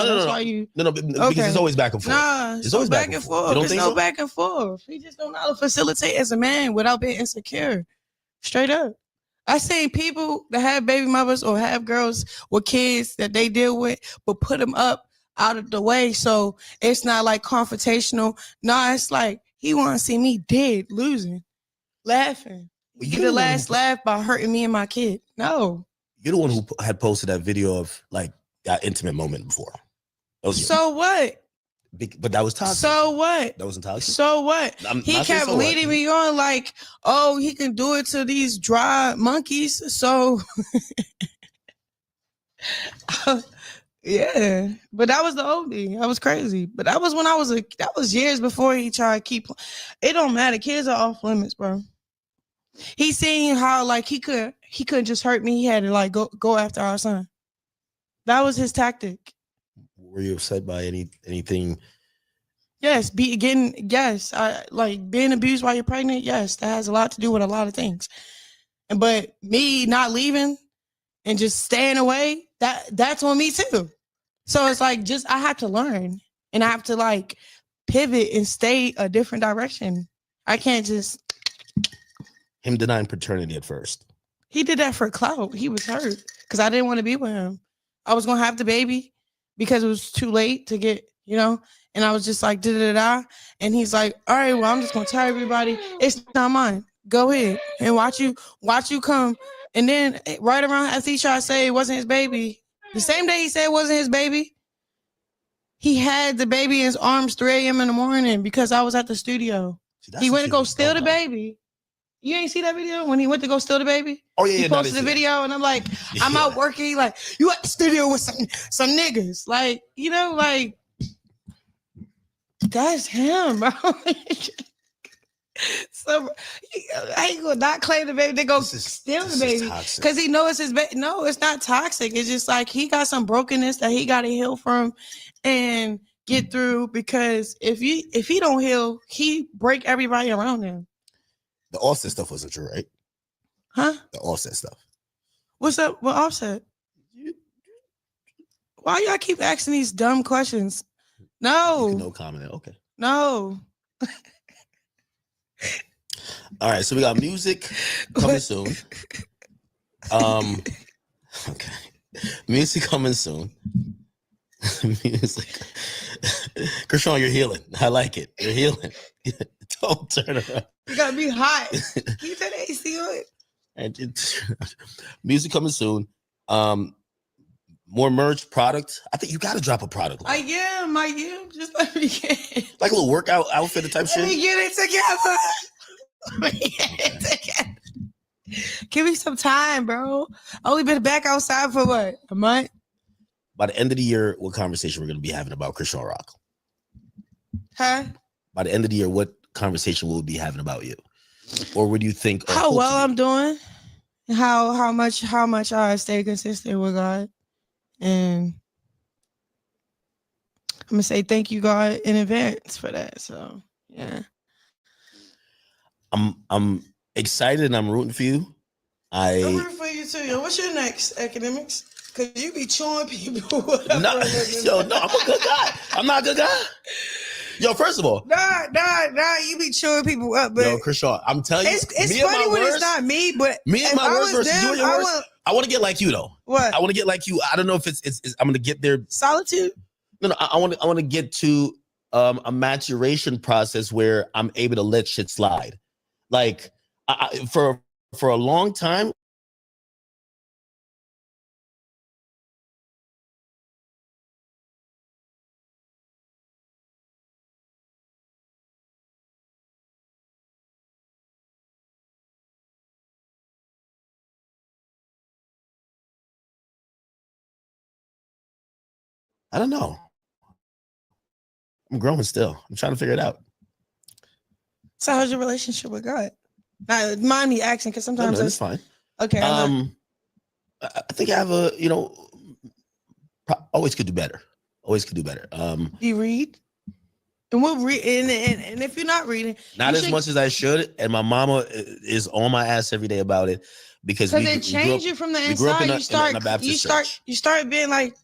No, because it's always back and forth. Nah, it's always back and forth. There's no back and forth. He just don't know how to facilitate as a man without being insecure. Straight up. I seen people that have baby mothers or have girls with kids that they deal with, but put them up out of the way so it's not like confrontational. No, it's like he want to see me dead, losing, laughing. You the last laugh by hurting me and my kid. No. You're the one who had posted that video of like that intimate moment before. So what? But that was toxic. So what? That wasn't toxic. So what? He kept leading me on like, oh, he can do it to these dry monkeys. So Yeah, but that was the OD. I was crazy, but that was when that was years before he tried to keep. It don't matter. Kids are off limits, bro. He seen how like he couldn't just hurt me. He had to like go after our son. That was his tactic. Were you upset by anything? Yes, I like being abused while you're pregnant. Yes, that has a lot to do with a lot of things. But me not leaving and just staying away, that's on me too. So it's like I have to learn and I have to like pivot and stay a different direction. I can't just. Him denying paternity at first. He did that for clout. He was hurt because I didn't want to be with him. I was gonna have the baby because it was too late to get, and I was just like da-da-da-da. And he's like, all right, well, I'm just gonna tell everybody it's not mine. Go ahead and watch you come. And then right around as he tried to say it wasn't his baby, the same day he said it wasn't his baby, he had the baby in his arms 3 a.m. in the morning because I was at the studio. He went to go steal the baby. You ain't see that video when he went to go steal the baby? Oh yeah, he posted the video, and I'm like, I'm out working. Like, you at the studio with some niggas, like, like that's him, bro. So I ain't gonna not claim the baby. They go steal the baby because he knows it's his baby. No, it's not toxic. It's just like he got some brokenness that he got to heal from and get through. Because if he don't heal, he break everybody around him. The Offset stuff wasn't true, right? Huh? The Offset stuff. What's up? What Offset? Why y'all keep asking these dumb questions? No. No comment. Okay. No. All right, so we got music coming soon. Okay. Music coming soon. Music. Chrisean, you're healing. I like it. You're healing. Don't turn around. You gotta be hot. Can you turn the AC on? And music coming soon. More merch product. I think you gotta drop a product line. I am. Just let me get it. Like a little workout outfit type shit. Let me get it together. Let me get it together. Give me some time, bro. I only been back outside for what? A month? By the end of the year, what conversation we're gonna be having about Chrisean Rock? Huh? By the end of the year, what conversation will we be having about you? Or would you think how well I'm doing? How much I stay consistent with God. And I'm gonna say thank you, God, in advance for that. So yeah. I'm excited and I'm rooting for you. I'm rooting for you too, yo. What's your next academics? Cause you be chewing people. No, I'm a good guy. I'm not a good guy. Yo, first of all, nah, you be chewing people up, but yo, Chrisean, I'm telling you, it's funny when it's not me, but me and my worst versus you and your worst. I want to get like you though. What? I want to get like you. I don't know if it's I'm gonna get there. Solitude. No, I want to get to a maturation process where I'm able to let shit slide. Like for a long time. I don't know. I'm growing still. I'm trying to figure it out. So how's your relationship with God? Now, mind me asking, because sometimes it's fine. Okay. I think I have always could do better. Always could do better. You read? And we'll read, and if you're not reading, not as much as I should, and my mama is on my ass every day about it because it changes you from the inside. You start being like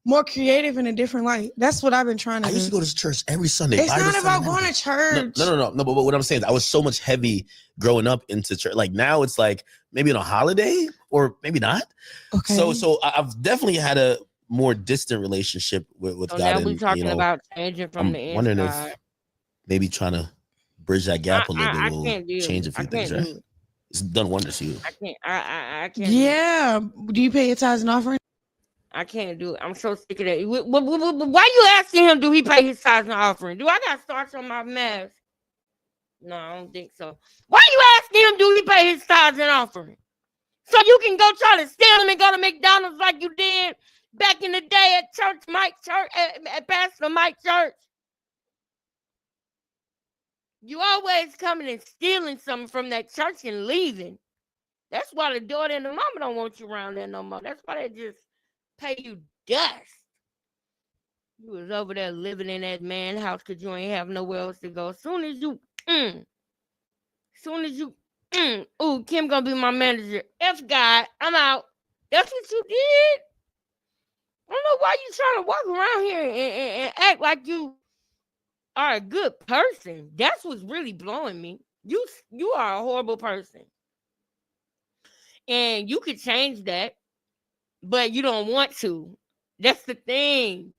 more creative in a different light. That's what I've been trying to do. I used to go to church every Sunday. It's not about going to church. No. But what I'm saying is I was so much heavy growing up into church. Like now it's like maybe on a holiday or maybe not. Okay. So I've definitely had a more distant relationship with God. Now we're talking about changing from the inside. Wondering if maybe trying to bridge that gap a little bit will change a few things, right? It's done wonders for you. I can't. Yeah. Do you pay your tithes and offering? I can't do it. I'm so sick of that. Why you asking him, do he pay his tithes and offering? Do I got starch on my mask? No, I don't think so. Why you asking him, do he pay his tithes and offering? So you can go try to steal him and go to McDonald's like you did back in the day at at Pastor Mike Church. You always coming and stealing something from that church and leaving. That's why the daughter and the mama don't want you around there no more. That's why they just pay you dust. You was over there living in that man's house because you ain't have nowhere else to go. As soon as you, ooh, Kim gonna be my manager. F God, I'm out. That's what you did. I don't know why you trying to walk around here and act like you are a good person. That's what's really blowing me. You are a horrible person. And you could change that, but you don't want to. That's the thing.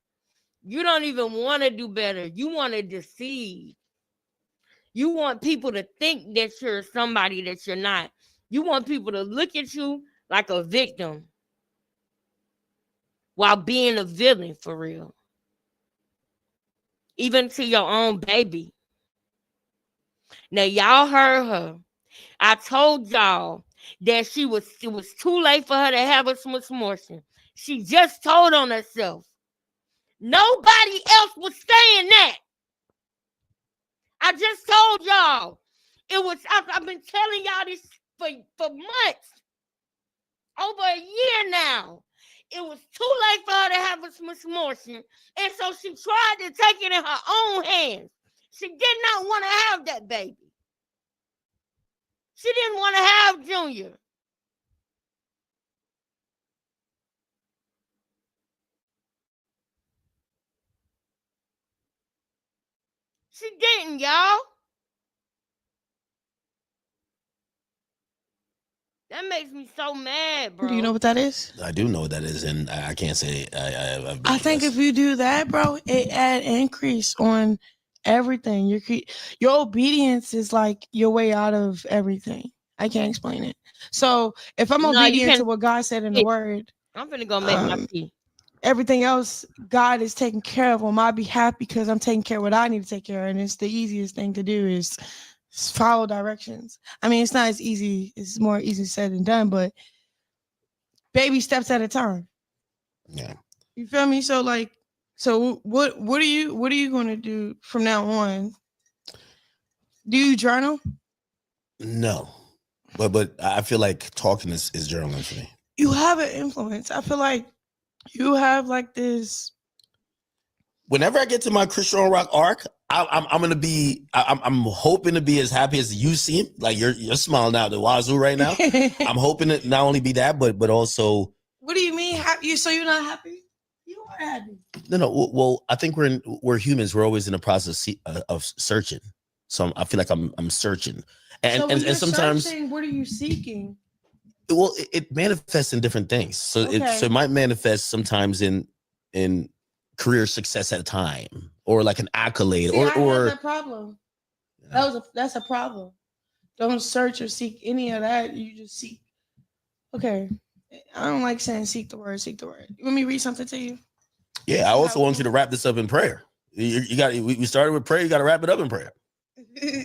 You don't even want to do better. You want to deceive. You want people to think that you're somebody that you're not. You want people to look at you like a victim while being a villain for real. Even to your own baby. Now, y'all heard her. I told y'all that it was too late for her to have a abortion. She just told on herself. Nobody else was saying that. I just told y'all. I've been telling y'all this for months. Over a year now. It was too late for her to have a abortion. And so she tried to take it in her own hands. She did not want to have that baby. She didn't want to have Junior. She didn't, y'all. That makes me so mad, bro. Do you know what that is? I do know what that is, and I can't say I think if you do that, bro, it add increase on everything. Your obedience is like your way out of everything. I can't explain it. So if I'm obedient to what God said in the word, I'm finna go make my tea. Everything else, God is taking care of on my behalf because I'm taking care of what I need to take care of. And it's the easiest thing to do is follow directions. I mean, it's not as easy. It's more easy said than done, but baby steps at a time. Yeah. You feel me? So what are you going to do from now on? Do you journal? No. But I feel like talking is journaling for me. You have an influence. I feel like you have like this. Whenever I get to my Chrisean Rock arc, I'm hoping to be as happy as you seem. Like you're smiling out the wazoo right now. I'm hoping to not only be that, but also. What do you mean happy? So you're not happy? You are happy. No. Well, I think we're humans. We're always in the process of searching. So I feel like I'm searching, and sometimes. Searching, what are you seeking? Well, it manifests in different things. So it might manifest sometimes in career success at a time, or like an accolade. See, or that's a problem. Yeah. That's a problem. Don't search or seek any of that. You just seek. Okay. I don't like saying seek the word. Let me read something to you. Yeah, I also want you to wrap this up in prayer. You got. We started with prayer. You got to wrap it up in prayer. All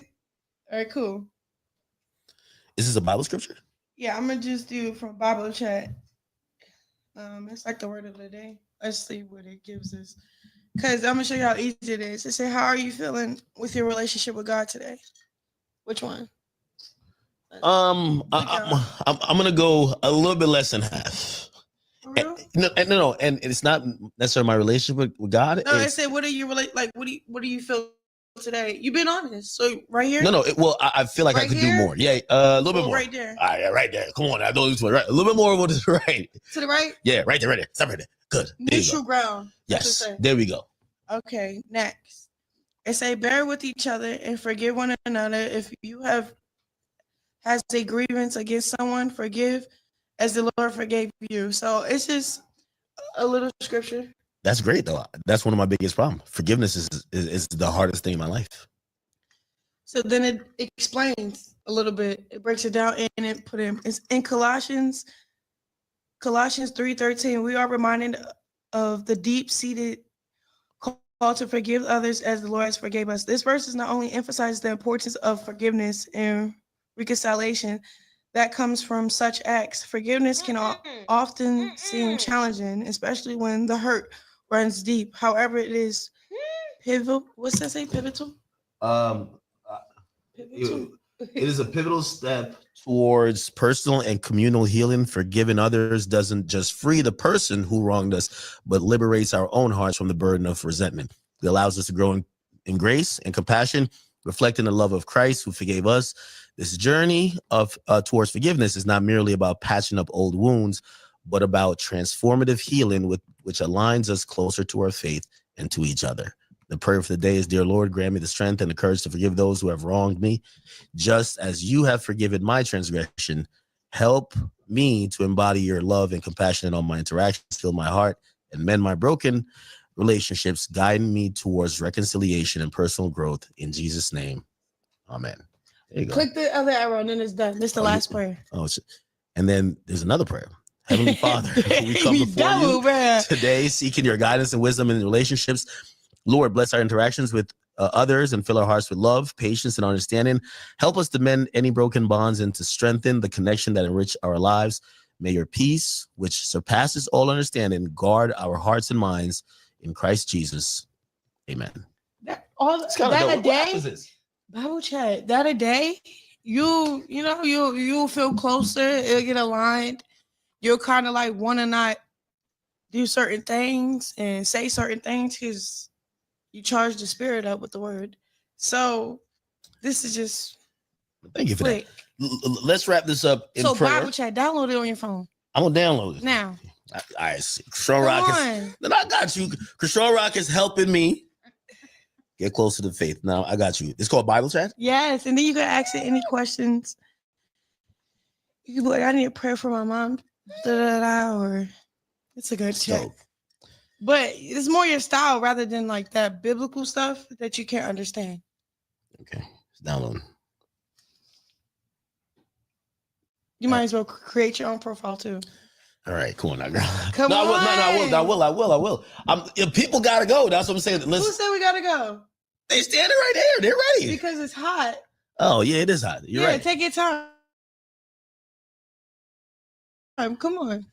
right, cool. Is this a Bible scripture? Yeah, I'm gonna just do from Bible chat. It's like the word of the day. Let's see what it gives us. Because I'm gonna show you how easy it is. It says, how are you feeling with your relationship with God today? Which one? I'm gonna go a little bit less than half. No, and it's not necessarily my relationship with God. No, I said, what are you what do you feel today? You've been honest. So right here. No. I feel like I could do more. Yeah, a little bit more. Right there. All right, right there. Come on, I know this one. Right, a little bit more of this. Right. To the right. Yeah, right there. Stop right there. Good. Neutral ground. Yes. There we go. Okay. Next, it say, bear with each other and forgive one another. If you has a grievance against someone, forgive as the Lord forgave you. So it's just a little scripture. That's great though. That's one of my biggest problems. Forgiveness is the hardest thing in my life. So then it explains a little bit. It breaks it down and it it's in Colossians 3:13. We are reminded of the deep-seated call to forgive others as the Lord has forgave us. This verse is not only emphasizes the importance of forgiveness and reconciliation, that comes from such acts. Forgiveness can often seem challenging, especially when the hurt runs deep. However, it is pivotal. What's that say? Pivotal? Pivotal. It is a pivotal step towards personal and communal healing. Forgiving others doesn't just free the person who wronged us, but liberates our own hearts from the burden of resentment. It allows us to grow in grace and compassion, reflecting the love of Christ who forgave us. This journey of towards forgiveness is not merely about patching up old wounds, but about transformative healing which aligns us closer to our faith and to each other. The prayer for the day is, dear Lord, grant me the strength and the courage to forgive those who have wronged me, just as you have forgiven my transgression. Help me to embody your love and compassion in all my interactions, fill my heart, and mend my broken relationships, guiding me towards reconciliation and personal growth. In Jesus' name, amen. There you go. Click the other arrow, and then it's done. This is the last prayer. And then there's another prayer. Heavenly Father, we come before you today, seeking your guidance and wisdom in relationships. Lord, bless our interactions with others and fill our hearts with love, patience, and understanding. Help us to mend any broken bonds and to strengthen the connection that enrich our lives. May your peace, which surpasses all understanding, guard our hearts and minds in Christ Jesus. Amen. That a day, Bible chat. That a day, you'll feel closer. It'll get aligned. You'll kind of like want to not do certain things and say certain things because you charge the spirit up with the word. So this is just thank you for that. Let's wrap this up in prayer. Bible chat, download it on your phone. I'm gonna download it now. All right, Chrisean Rock then I got you. Chrisean Rock is helping me get closer to faith. Now I got you. It's called Bible Chat. Yes, and then you can ask it any questions. You can be like, I need a prayer for my mom. Or it's a good chat. Dope. But it's more your style rather than like that biblical stuff that you can't understand. Okay, it's downloading. You might as well create your own profile too. All right, cool. Now, girl. Come on. I will. If people gotta go, that's what I'm saying. Who said we gotta go? They standing right there. They're ready. Because it's hot. Oh yeah, it is hot. You're right. Take your time. Come on.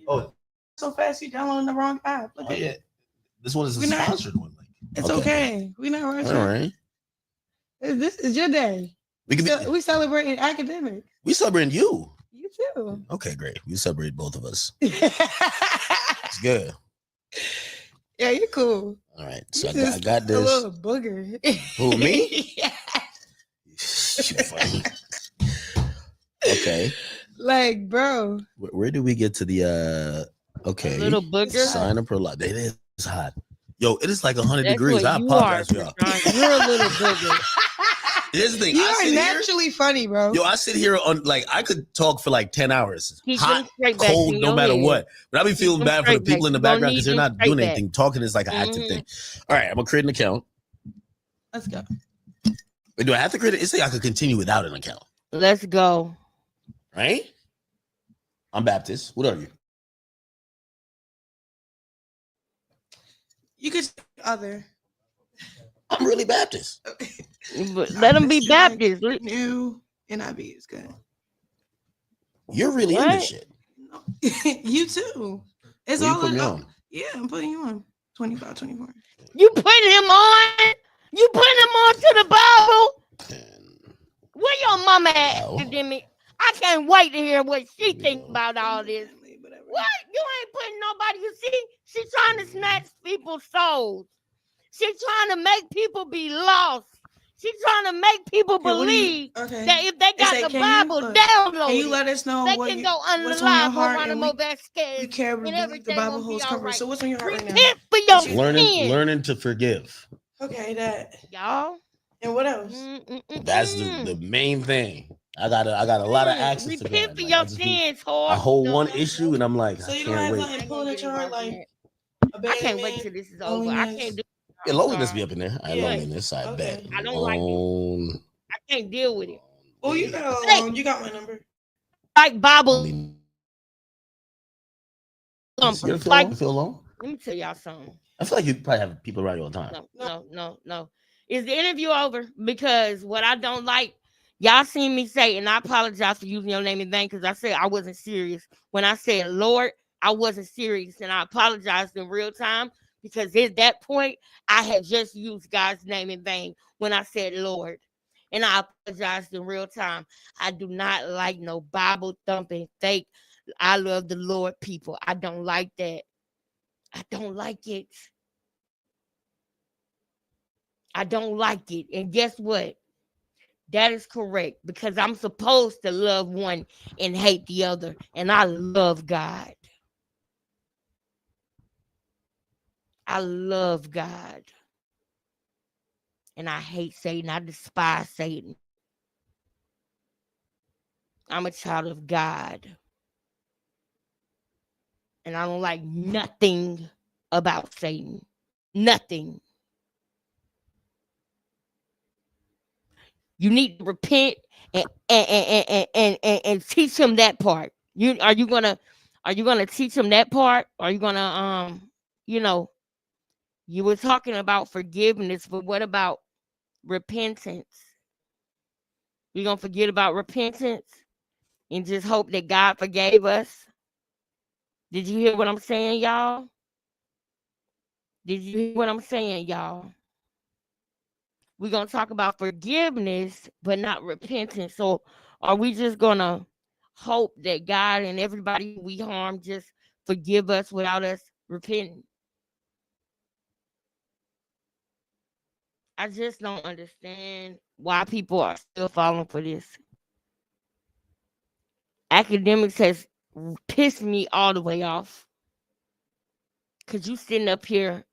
Oh, so fast you downloading the wrong app. Look yeah. This one is a sponsored one. It's okay. We're not rushing. All right. This is your day. We celebrating academics. We celebrating you. You too. Okay, great. We celebrate both of us. It's good. Yeah, you're cool. All right. So I got this. A little booger. Who, me? Yeah. You funny. Okay. Like, bro. Where do we get to the okay? A little booger. Sign up for a lot. It is hot. Yo, it is like 100 degrees. I apologize for y'all. You're a little booger. Here's the thing. You are naturally funny, bro. Yo, I sit here on like I could talk for like 10 hours. Hot, cold, no matter what. But I be feeling bad for the people in the background because they're not doing anything. Talking is like an active thing. All right, I'm gonna create an account. Let's go. Wait, do I have to create it? It's like I could continue without an account. Let's go. Right? I'm Baptist. What are you? You could say other. I'm really Baptist. But let them be Baptist. New NIV is good. You're really in this shit. No. You too. It's all on. Yeah, I'm putting you on. 25, 24. You put him on? You put him on to the Bible? Where your mama at, academic? I can't wait to hear what she think about all this. What? You ain't putting nobody. You see, she's trying to snatch people's souls. She's trying to make people be lost. She's trying to make people believe that if they got the Bible downloaded, can you let us know they what can go unalive Geronimo Vasquez. We care and everything. The Bible holds covered. Right. So what's on your heart right now? Repent for your sin. Learning to forgive. Okay, that. Y'all. And what else? That's the main thing. I got a lot of access to God. Repent for your sins, whore. I hold one issue and I'm like, so I can't wait. Like pulling at your heart like I can't wait till this is over. I can't do yeah, loneliness be up in there. Loneliness, I bet. I don't like it. I can't deal with it. Oh, you got my number. Like Bible. You Like, feel alone? Let me tell y'all something. I feel like you probably have people around you all the time. No. Is the interview over? Because what I don't like, y'all seen me say, and I apologize for using your name in vain because I said I wasn't serious. When I said Lord, I wasn't serious, and I apologized in real time because at that point, I had just used God's name in vain when I said Lord. And I apologized in real time. I do not like no Bible thumping fake. I love the Lord people. I don't like that. I don't like it. I don't like it. And guess what? That is correct because I'm supposed to love one and hate the other. And I love God. I love God. And I hate Satan. I despise Satan. I'm a child of God. And I don't like nothing about Satan. Nothing. You need to repent and teach him that part. Are you gonna teach him that part? Are you gonna you know, you were talking about forgiveness, but what about repentance? You gonna forget about repentance and just hope that God forgave us? Did you hear what I'm saying, y'all? Did you hear what I'm saying, y'all? We're going to talk about forgiveness, but not repentance. So are we just going to hope that God and everybody we harm just forgive us without us repenting? I just don't understand why people are still falling for this. Academics has pissed me all the way off. Because you sitting up here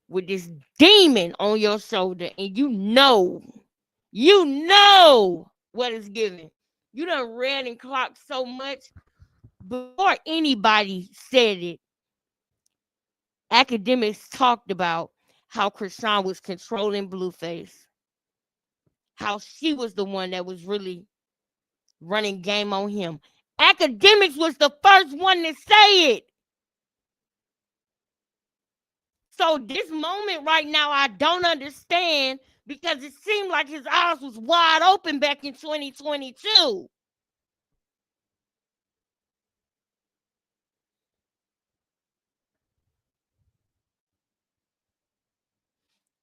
with this demon on your shoulder and you know what is given. You done read and clocked so much before anybody said it. Academics talked about how Chrisean was controlling Blueface, how she was the one that was really running game on him. Academics was the first one to say it. So this moment right now, I don't understand because it seemed like his eyes was wide open back in 2022.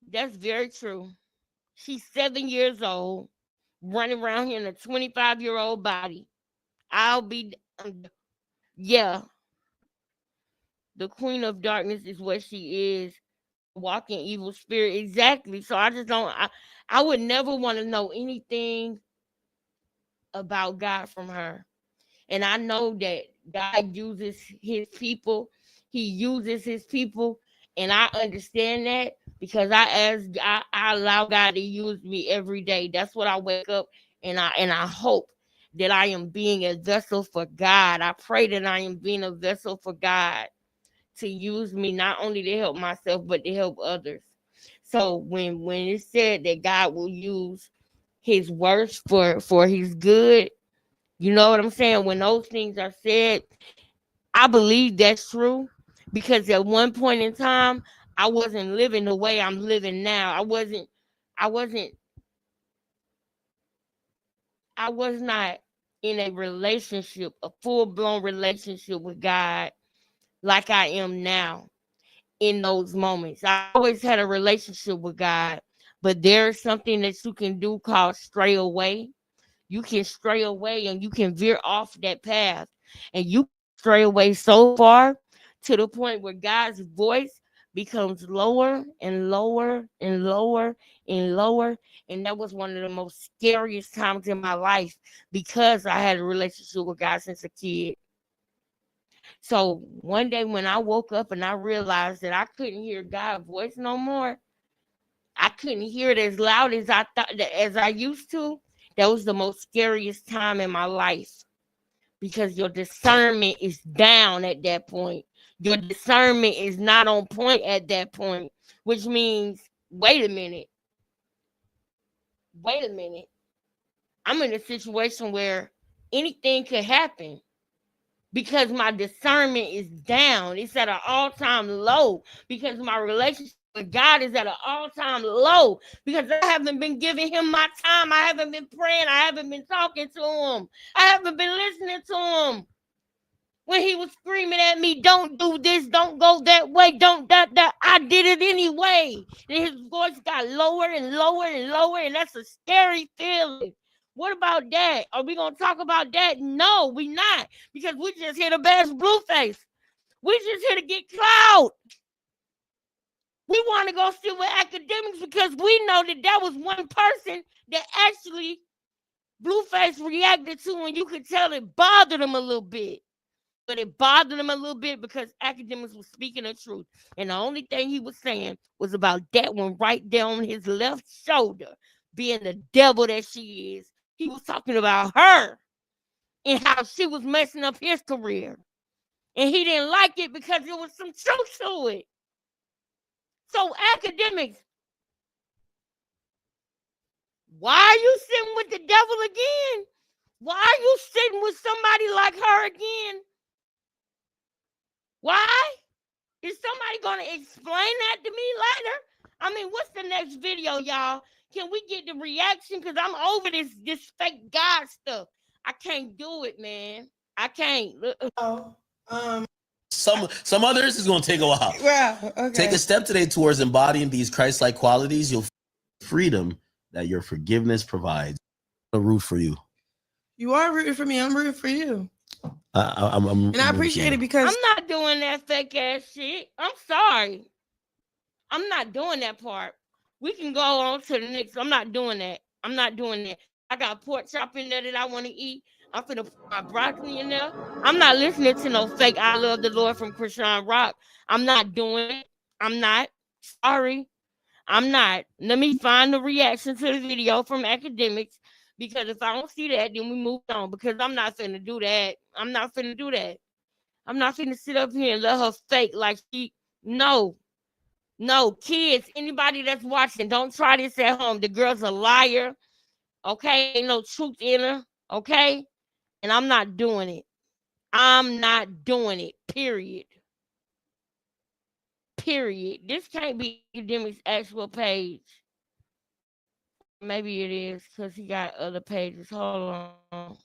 That's very true. She's 7 years old, running around here in a 25-year-old body. Yeah. The queen of darkness is what she is. Walking evil spirit. Exactly. So I would never want to know anything about God from her. And I know that God uses his people. He uses his people. And I understand that because I allow God to use me every day. That's what I wake up and I hope that I am being a vessel for God. I pray that I am being a vessel for God to use me not only to help myself but to help others. So when it said that God will use his worst for his good, you know what I'm saying? When those things are said, I believe that's true because at one point in time, I wasn't living the way I'm living now. I was not in a relationship, a full-blown relationship with God like I am now in those moments. I always had a relationship with God, but there's something that you can do called stray away. You can stray away and you can veer off that path and you stray away so far to the point where God's voice becomes lower and lower and lower and lower. And that was one of the most scariest times in my life because I had a relationship with God since a kid. So one day when I woke up and I realized that I couldn't hear God's voice no more, I couldn't hear it as loud as I thought as I used to. That was the most scariest time in my life because your discernment is down at that point. Your discernment is not on point at that point, which means, wait a minute. I'm in a situation where anything could happen because my discernment is down. It's at an all-time low because my relationship But God is at an all-time low because I haven't been giving him my time. I haven't been praying. I haven't been talking to him. I haven't been listening to him. When he was screaming at me, don't do this, don't go that way, don't that. I did it anyway. And his voice got lower and lower and lower, and that's a scary feeling. What about that? Are we going to talk about that? No, we not. Because we just here to bash Blueface. We just here to get clout. We want to go sit with academics because we know that was one person that actually Blueface reacted to, and you could tell it bothered him a little bit. But it bothered him a little bit because academics was speaking the truth. And the only thing he was saying was about that one right there on his left shoulder, being the devil that she is. He was talking about her and how she was messing up his career. And he didn't like it because there was some truth to it. So academics, why are you sitting with the devil again? Why are you sitting with somebody like her again? Why? Is somebody going to explain that to me later? I mean, what's the next video, y'all? Can we get the reaction? Because I'm over this fake God stuff. I can't do it, man. I can't. Some others is going to take a while. Yeah, okay. Take a step today towards embodying these Christ-like qualities. You'll find freedom that your forgiveness provides. A root for you. You are rooting for me. I'm rooting for you. And I appreciate it because I'm not doing that fake ass shit. I'm sorry. I'm not doing that part. We can go on to the next. I'm not doing that. I'm not doing that. I got pork chop in there that I want to eat. I'm finna put my broccoli in there. I'm not listening to no fake I love the Lord from Chrisean Rock. I'm not doing it. I'm not. Sorry. I'm not. Let me find the reaction to the video from academics. Because if I don't see that, then we move on. Because I'm not finna do that. I'm not finna do that. I'm not finna sit up here and let her fake like she. No. No, kids, anybody that's watching, don't try this at home. The girl's a liar. Okay? Ain't no truth in her. Okay? And I'm not doing it. I'm not doing it. Period. Period. This can't be academics' actual page. Maybe it is because he got other pages. Hold on.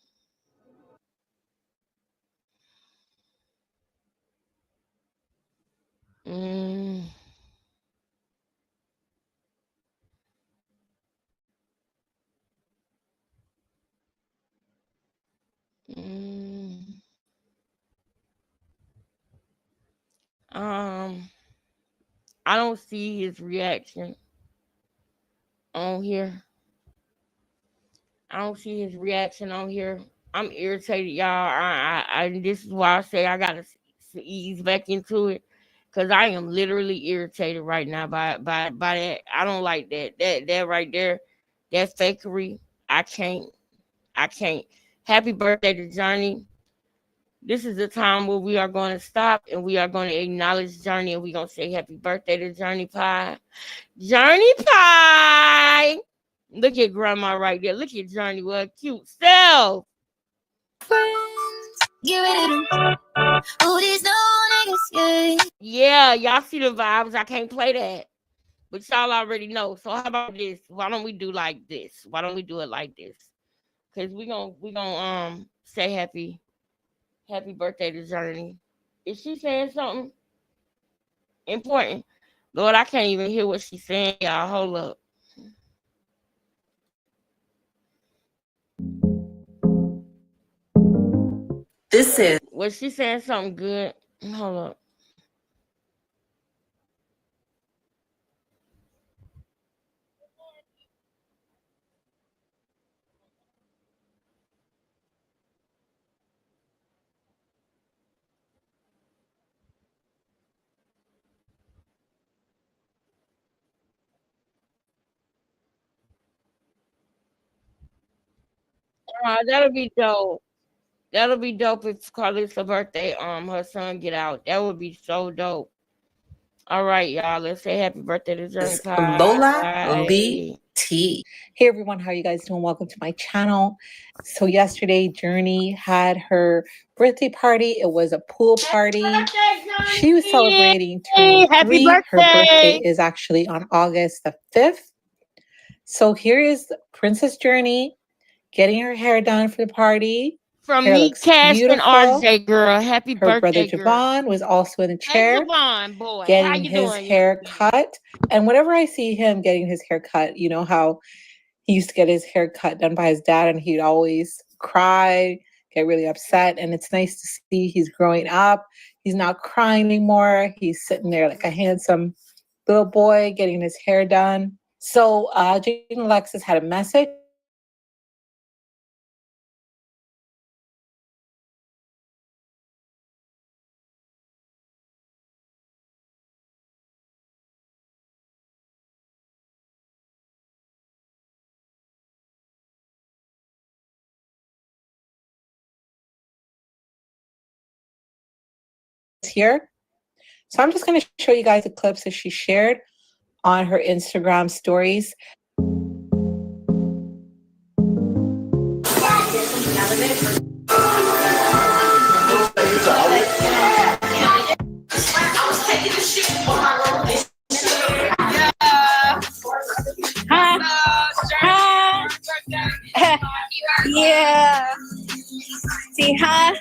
I don't see his reaction on here. I don't see his reaction on here. I'm irritated, y'all. I this is why I say I gotta ease back into it, because I am literally irritated right now by that. I don't like that right there, that fakery. I can't. Happy birthday to Journey. This is the time where we are going to stop and we are going to acknowledge Journey, and we're going to say happy birthday to Journey Pie. Journey Pie! Look at Grandma right there. Look at Journey. What a cute self. Get ready to oh, these no niggas, yeah, y'all see the vibes. I can't play that, but y'all already know. So how about this? Why don't we do like this? Why don't we do it like this? Because we gonna say happy birthday to Journey. Is she saying something important? Lord, I can't even hear what she's saying, y'all. Hold up. This is. Was she saying something good? Hold up. That'll be dope. That'll be dope if Carlita's birthday, her son get out. That would be so dope. All right, y'all. Let's say happy birthday to Journey Pie. Lola Lee tea. Hey everyone, how are you guys doing? Welcome to my channel. So yesterday, Journey had her birthday party. It was a pool party. She was celebrating turning Happy 3. Her birthday birthday. is actually on August the 5th. So here is Princess Journey getting her hair done for the party. From Hair me, looks Cass, and beautiful. RJ, girl. Happy Her brother birthday, girl. Javon was also in the Hey, chair Javon, boy. How getting you his doing? hair cut. And whenever I see him getting his hair cut, you know how he used to get his hair cut done by his dad and he'd always cry, get really upset. And it's nice to see he's growing up. He's not crying anymore. He's sitting there like a handsome little boy getting his hair done. So Jane and Alexis had a message. Here. So I'm just going to show you guys the clips that she shared on her Instagram stories. Yeah. See, huh?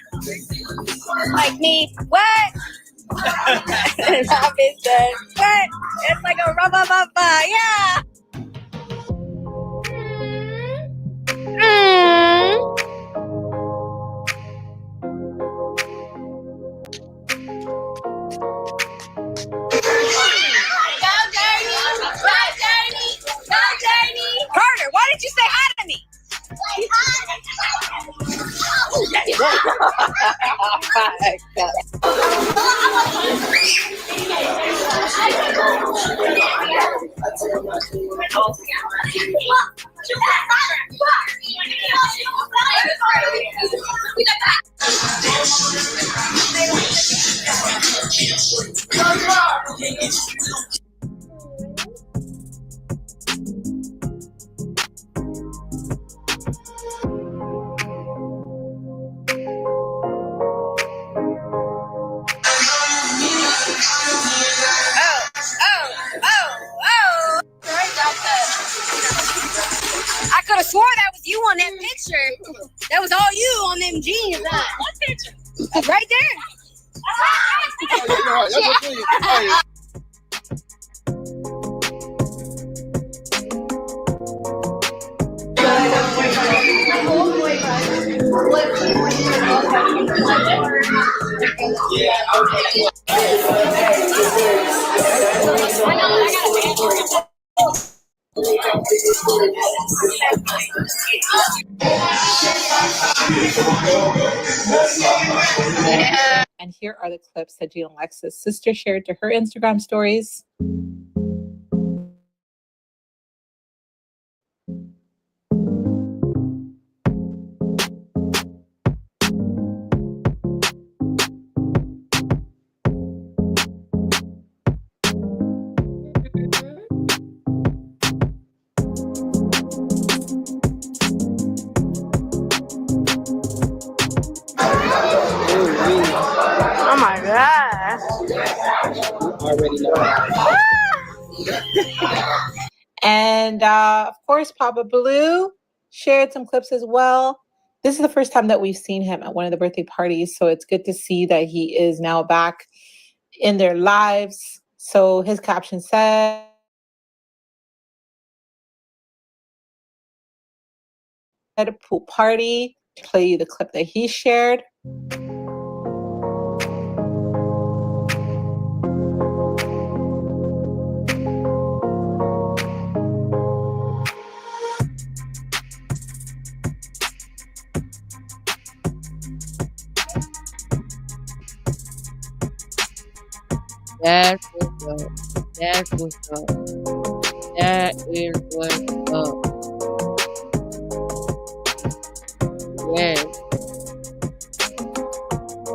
Like me. What? That bitch said, what? It's like a rubber. Yeah. Carter, why did you say hi to me? I could have swore that was you on that picture. That was all you on them jeans. What picture? Right there. And here are the clips that Jane and Alexis' sister shared to her Instagram stories. Oh my god. Already know. And of course, Papa Blue shared some clips as well. This is the first time that we've seen him at one of the birthday parties, so it's good to see that he is now back in their lives. So his caption said, at a pool party, to play you the clip that he shared. That's what's up. That's what's up. That is what's up. Yes.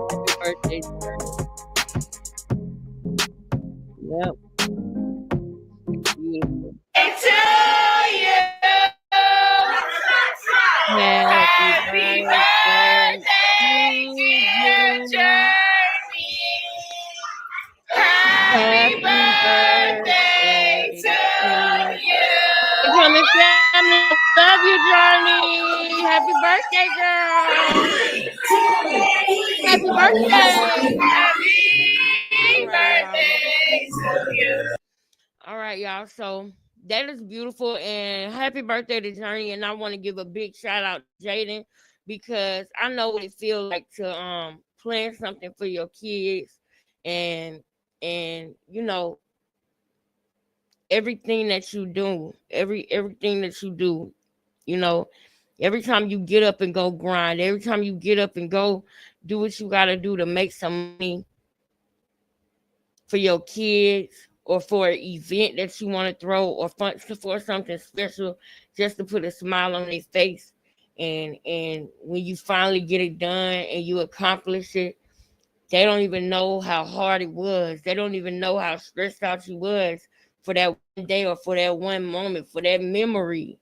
Happy birthday, sir. Yep. Beautiful. To you. family. Love you, Journey. Happy birthday, girl. Happy birthday. Happy birthday to you. All right, y'all. So that is beautiful. And happy birthday to Journey. And I want to give a big shout out to Jaden because I know what it feels like to plan something for your kids and you know everything that you do, everything that you do, you know, every time you get up and go grind, every time you get up and go do what you gotta do to make some money for your kids or for an event that you want to throw or for something special just to put a smile on their face. And when you finally get it done and you accomplish it, they don't even know how hard it was. They don't even know how stressed out you was for that one day or for that one moment, for that memory.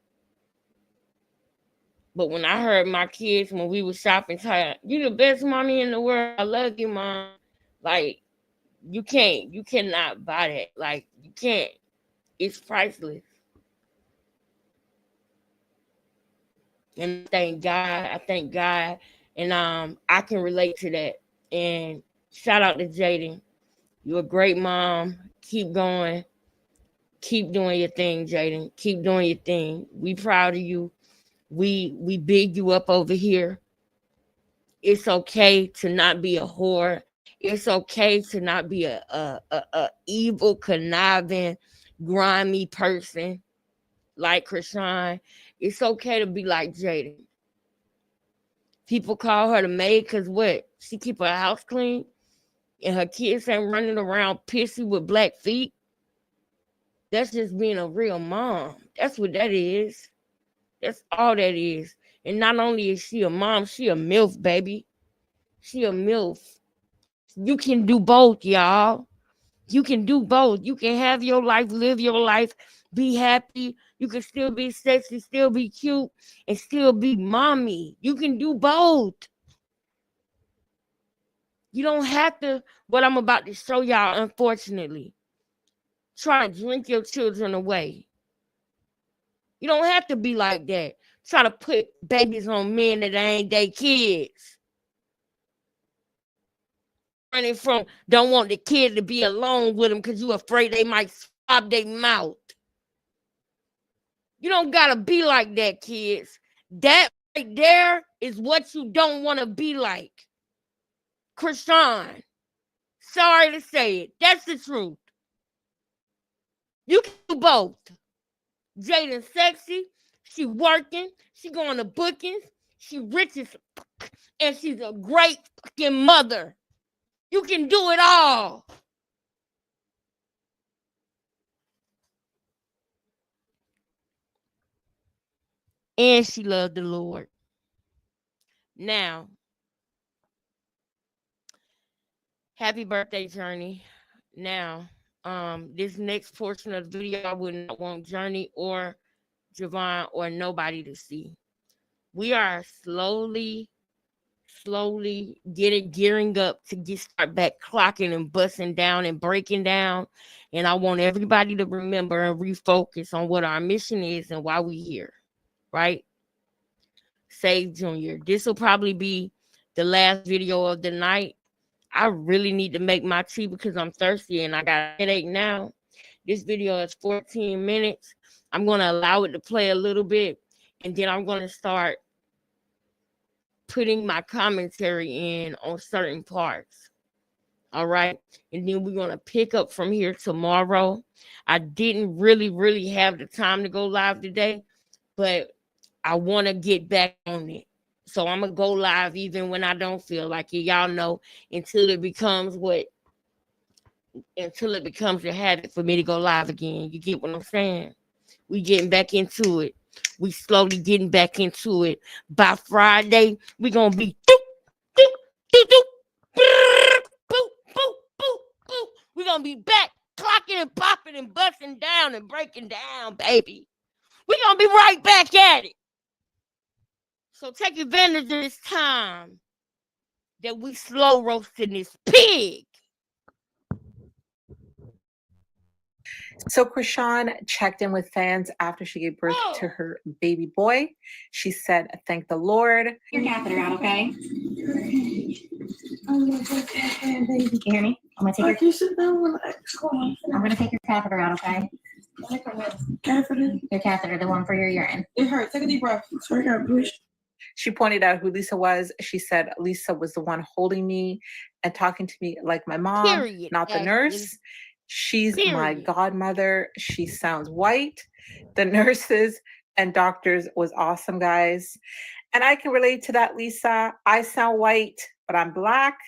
But when I heard my kids when we were shopping, you the best mommy in the world. I love you, mom. Like, you cannot buy that. Like, you can't. It's priceless. And I thank God. And I can relate to that. And shout out to Jaden. You're a great mom. Keep going. Keep doing your thing, Jaden. Keep doing your thing. We proud of you. We big you up over here. It's okay to not be a whore. It's okay to not be a evil, conniving, grimy person like Chrisean. It's okay to be like Jaden. People call her the maid because what? She keep her house clean and her kids ain't running around pissy with black feet. That's just being a real mom. That's what that is. That's all that is. And not only is she a mom, she a MILF, baby. She a MILF. You can do both, y'all. You can do both. You can have your life, live your life, be happy. You can still be sexy, still be cute, and still be mommy. You can do both. You don't have to, what I'm about to show y'all, unfortunately, try to drink your children away. You don't have to be like that. Try to put babies on men that ain't their kids. Running from don't want the kid to be alone with them because you afraid they might swab their mouth. You don't gotta be like that, kids. That right there is what you don't want to be like. Chrisean, sorry to say it. That's the truth. You can do both. Jaden sexy, she working, she going to bookings, she rich as fuck, and she's a great fucking mother. You can do it all. And she loved the Lord. Now, happy birthday, Journey. Now, this next portion of the video, I would not want Journey or Javon or nobody to see. We are slowly gearing up to start back clocking and busting down and breaking down. And I want everybody to remember and refocus on what our mission is and why we're here, right? Save Junior. This will probably be the last video of the night. I really need to make my tea because I'm thirsty and I got a headache now. This video is 14 minutes. I'm going to allow it to play a little bit, and then I'm going to start putting my commentary in on certain parts. All right. And then we're going to pick up from here tomorrow. I didn't really have the time to go live today, but I want to get back on it. So I'm going to go live even when I don't feel like it. Y'all know, until it becomes a habit for me to go live again. You get what I'm saying? We getting back into it. We slowly getting back into it. By Friday, we going to be we're going to be back clocking and popping and busting down and breaking down, baby. We're going to be right back at it. So take advantage of this time that we slow roasting this pig. So Chrisean checked in with fans after she gave birth to her baby boy. She said, "Thank the Lord." Your catheter out, okay? I'm gonna take that fan, baby. Can you hear me? I'm gonna take Like your you sit down, relax. Hold on. I'm gonna take your catheter out, okay? Catheter. Your catheter, the one for your urine. It hurts. Take a deep breath. So I got push. She pointed out who Lisa was. She said, "Lisa was the one holding me and talking to me like my mom, Period, not the Ashley. nurse. She's my Period. godmother. She sounds white." The nurses and doctors was awesome, guys. And I can relate to that, Lisa. I sound white, but I'm Black.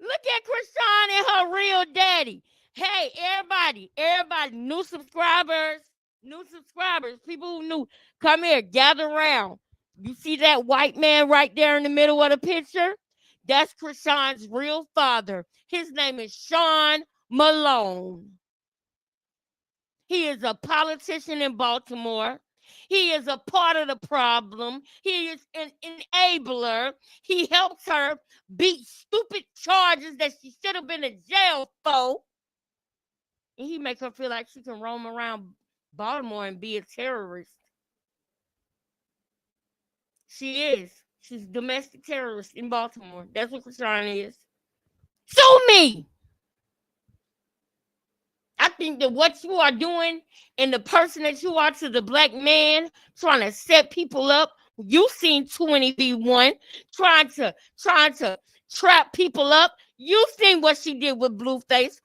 Look at Chrisean and her real daddy. Hey, everybody, new subscribers, people who new, come here, gather around. You see that white man right there in the middle of the picture? That's Chrisean's real father. His name is Sean Malone. He is a politician in Baltimore. He is a part of the problem. He is an enabler. He helps her beat stupid charges that she should have been in jail for. And he makes her feel like she can roam around Baltimore and be a terrorist. She is. She's a domestic terrorist in Baltimore. That's what Chrisean is. Sue me! I think that what you are doing and the person that you are to the Black man trying to set people up, you seen 20v1 trying to trap people up. You seen what she did with Blueface,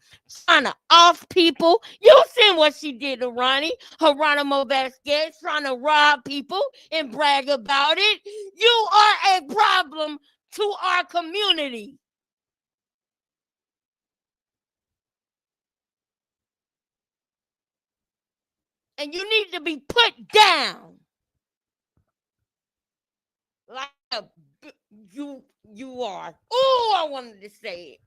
trying to off people. You seen what she did to Ronnie, Geronimo Vasquez, trying to rob people and brag about it. You are a problem to our community. And you need to be put down. Like you are. Oh, I wanted to say it.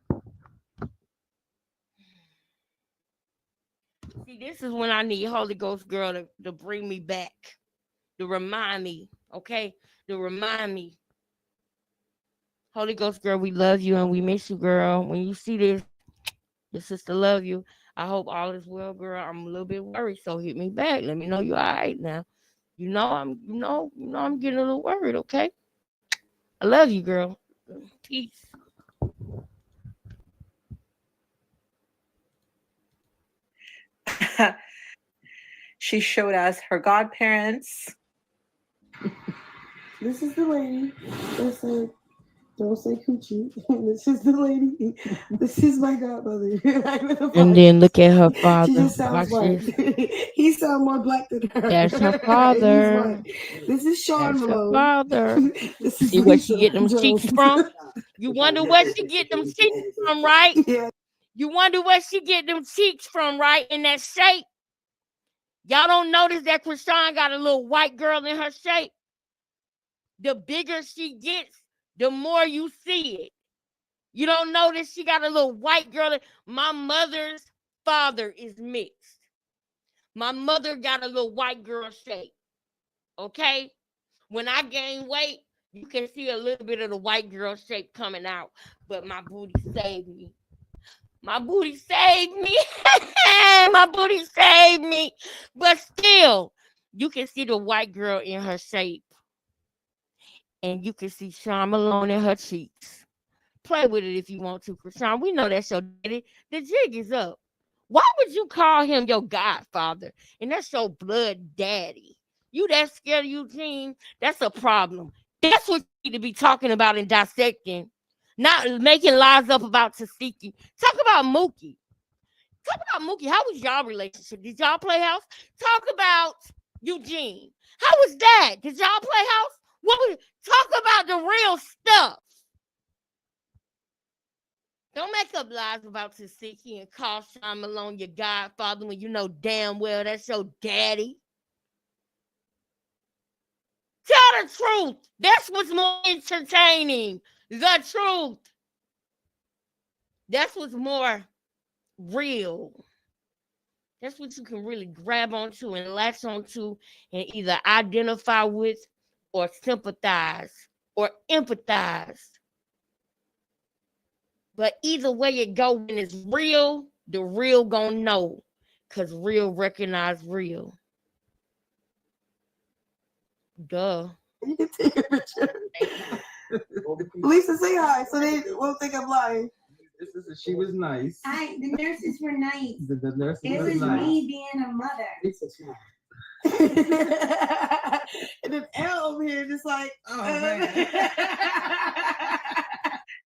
See, this is when I need Holy Ghost girl to bring me back. To remind me, okay? To remind me. Holy Ghost girl, we love you and we miss you, girl. When you see this, your sister love you. I hope all is well, girl. I'm a little bit worried, so hit me back. Let me know you're all right now. I'm getting a little worried, okay? I love you, girl. Peace. She showed us her godparents. This is the lady that said, "Don't say coochie." This is the lady. This is my godmother. And then look at her She father. just sounds Watch white. this. He sounds more Black than her. That's her He's father. white. This is Sean That's her Malone. father. This is See where she Lisa get them Jones. cheeks from? You wonder where she get them cheeks from, right? Yeah. You wonder where she get them cheeks from, right? In that shape. Y'all don't notice that Chrisean got a little white girl in her shape? The bigger she gets, the more you see it. You don't notice she got a little white girl. My mother's father is mixed. My mother got a little white girl shape. Okay? When I gain weight, you can see a little bit of the white girl shape coming out. But my booty saved me. My booty saved me. My booty saved me. But still, you can see the white girl in her shape. And you can see Sean Malone in her cheeks. Play with it if you want to, Chrisean. We know that's your daddy. The jig is up. Why would you call him your godfather? And that's your blood daddy. You that scared of Eugene? That's a problem. That's what you need to be talking about and dissecting. Not making lies up about Tasiki. Talk about Mookie. How was y'all relationship? Did y'all play house? Talk about Eugene. How was that? Did y'all play house? Talk about the real stuff. Don't make up lies about Tasiki and call Sean Malone your godfather when you know damn well that's your daddy. Tell the truth. That's what's more entertaining. The truth. That's what's more real. That's what you can really grab onto and latch onto and either identify with or sympathize or empathize. But either way it go, when it's real, the real gonna know. Cause real recognize real. Duh. You can take a picture. Lisa, say hi so they won't think I'm lying. She was nice. Hi, the nurses were nice. The nurses It was was nice. me being a mother. Lisa's smart. And then Elle over here just like,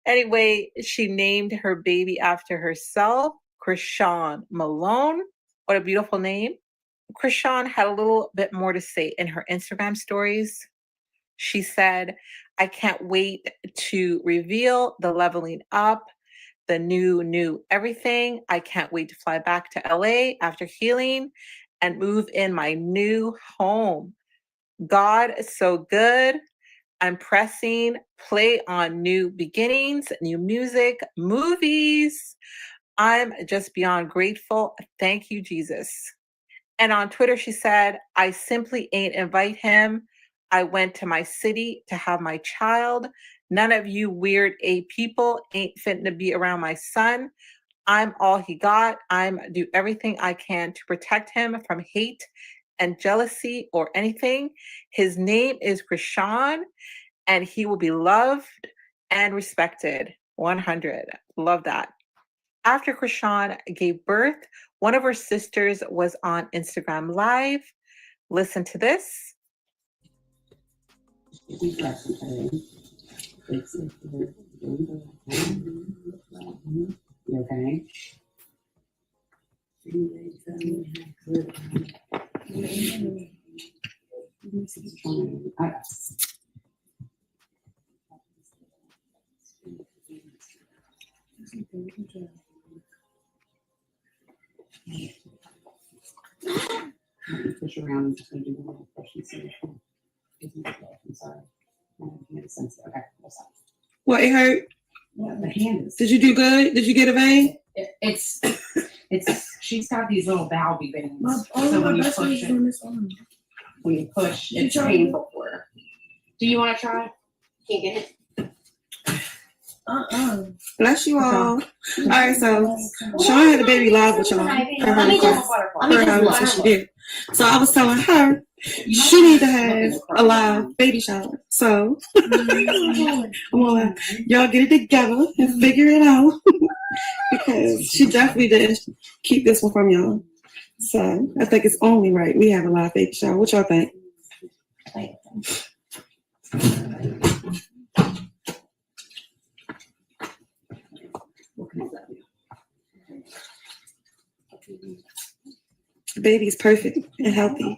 Anyway, she named her baby after herself, Chrisean Malone. What a beautiful name. Chrisean had a little bit more to say in her Instagram stories. She said, I can't wait to reveal the leveling up, the new everything. I can't wait to fly back to LA after healing and move in my new home. God is so good. I'm pressing play on new beginnings, new music, movies. I'm just beyond grateful. Thank you, Jesus. And on Twitter, she said, I simply ain't invite him. I went to my city to have my child. None of you weird A people ain't fitting to be around my son. I'm all he got. I'm do everything I can to protect him from hate and jealousy or anything. His name is Chrisean, and he will be loved and respected. 100. Love that. After Chrisean gave birth, one of her sisters was on Instagram Live. Listen to this. You okay? Push around. I'm just going to do one more question. I'm sorry. Makes sense. Okay, that's all. what, it hurt? Yeah, the hand is. Did you do good? Did you get a vein? It's. She's got these little valvy veins. So when you push, it's painful for her. Do you want to try? Can't get it. Bless you all. All right, so Sean had a baby live with y'all. So she did. So I was telling her she need to have a live baby shower. So I'm gonna y'all get it together and figure it out because she definitely didn't keep this one from y'all. So I think it's only right we have a live baby shower. What y'all think? The baby's perfect and healthy.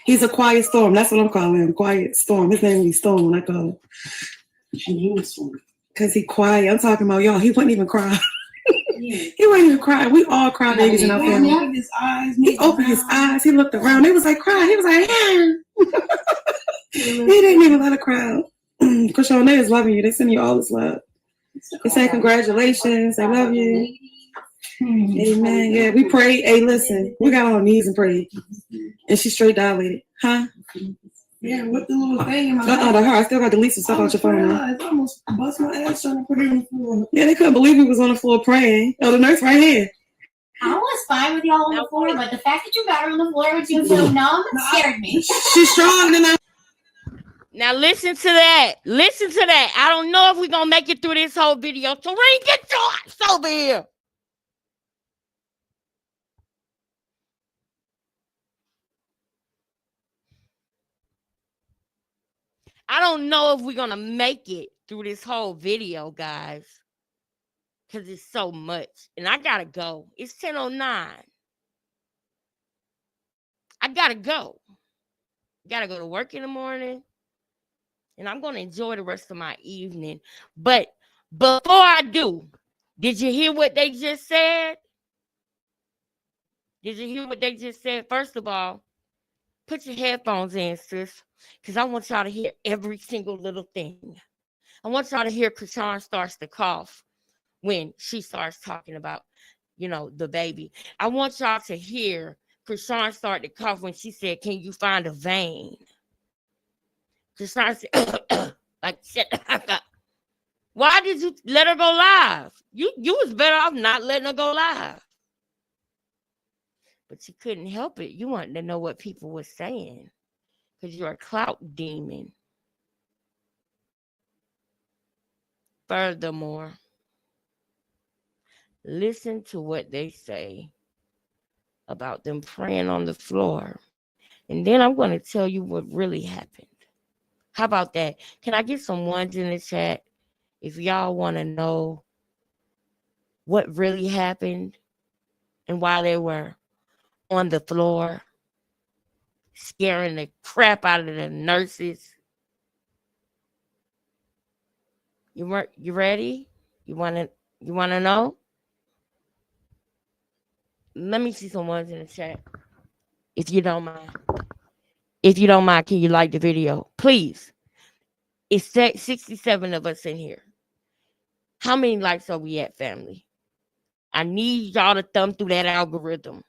He's a quiet storm. That's what I'm calling him. Quiet storm. His name will be Storm when I call him. Because he quiet. I'm talking about y'all. He wouldn't even cry. He wouldn't even cry. We all cry babies in our family. He opened his eyes. He looked around. They was like crying. He was like, yeah. He didn't even let her cry. Chrisean is loving you. They send you all this love. They say congratulations. They love you. Amen. Yeah, we prayed. Hey, listen, we got on our knees and prayed. And she straight dilated. Huh? Yeah, with the little thing in my to her. I still got to delete some stuff out your phone. I almost bust my ass trying to put it on the floor. Yeah, they couldn't believe he was on the floor praying. Oh, the nurse right here. I was fine with y'all on the floor, but the fact that you got her on the floor with you so numb scared me. She's strong than I. Now listen to that. Listen to that. I don't know if we're gonna make it through this whole video. So Ring, get your ass over here. I don't know if we're gonna make it through this whole video, guys. Cause it's so much. And I gotta go. It's 10:09. I gotta go. Gotta go to work in the morning. And I'm gonna enjoy the rest of my evening. But before I do, did you hear what they just said? Did you hear what they just said? First of all, put your headphones in, sis. Because I want y'all to hear every single little thing. I want y'all to hear Chrisean starts to cough when she starts talking about, the baby. I want y'all to hear Chrisean start to cough when she said, can you find a vein? Chrisean said, like, shut the fuck up. Why did you let her go live? You was better off not letting her go live. But you couldn't help it. You wanted to know what people were saying because you're a clout demon. Furthermore, listen to what they say about them praying on the floor. And then I'm going to tell you what really happened. How about that? Can I get some ones in the chat if y'all want to know what really happened and why they were on the floor scaring the crap out of the nurses? You ready? You want to know? Let me see some ones in the chat. If you don't mind. If you don't mind, can you like the video? Please. It's 67 of us in here. How many likes are we at, family? I need y'all to thumb through that algorithm.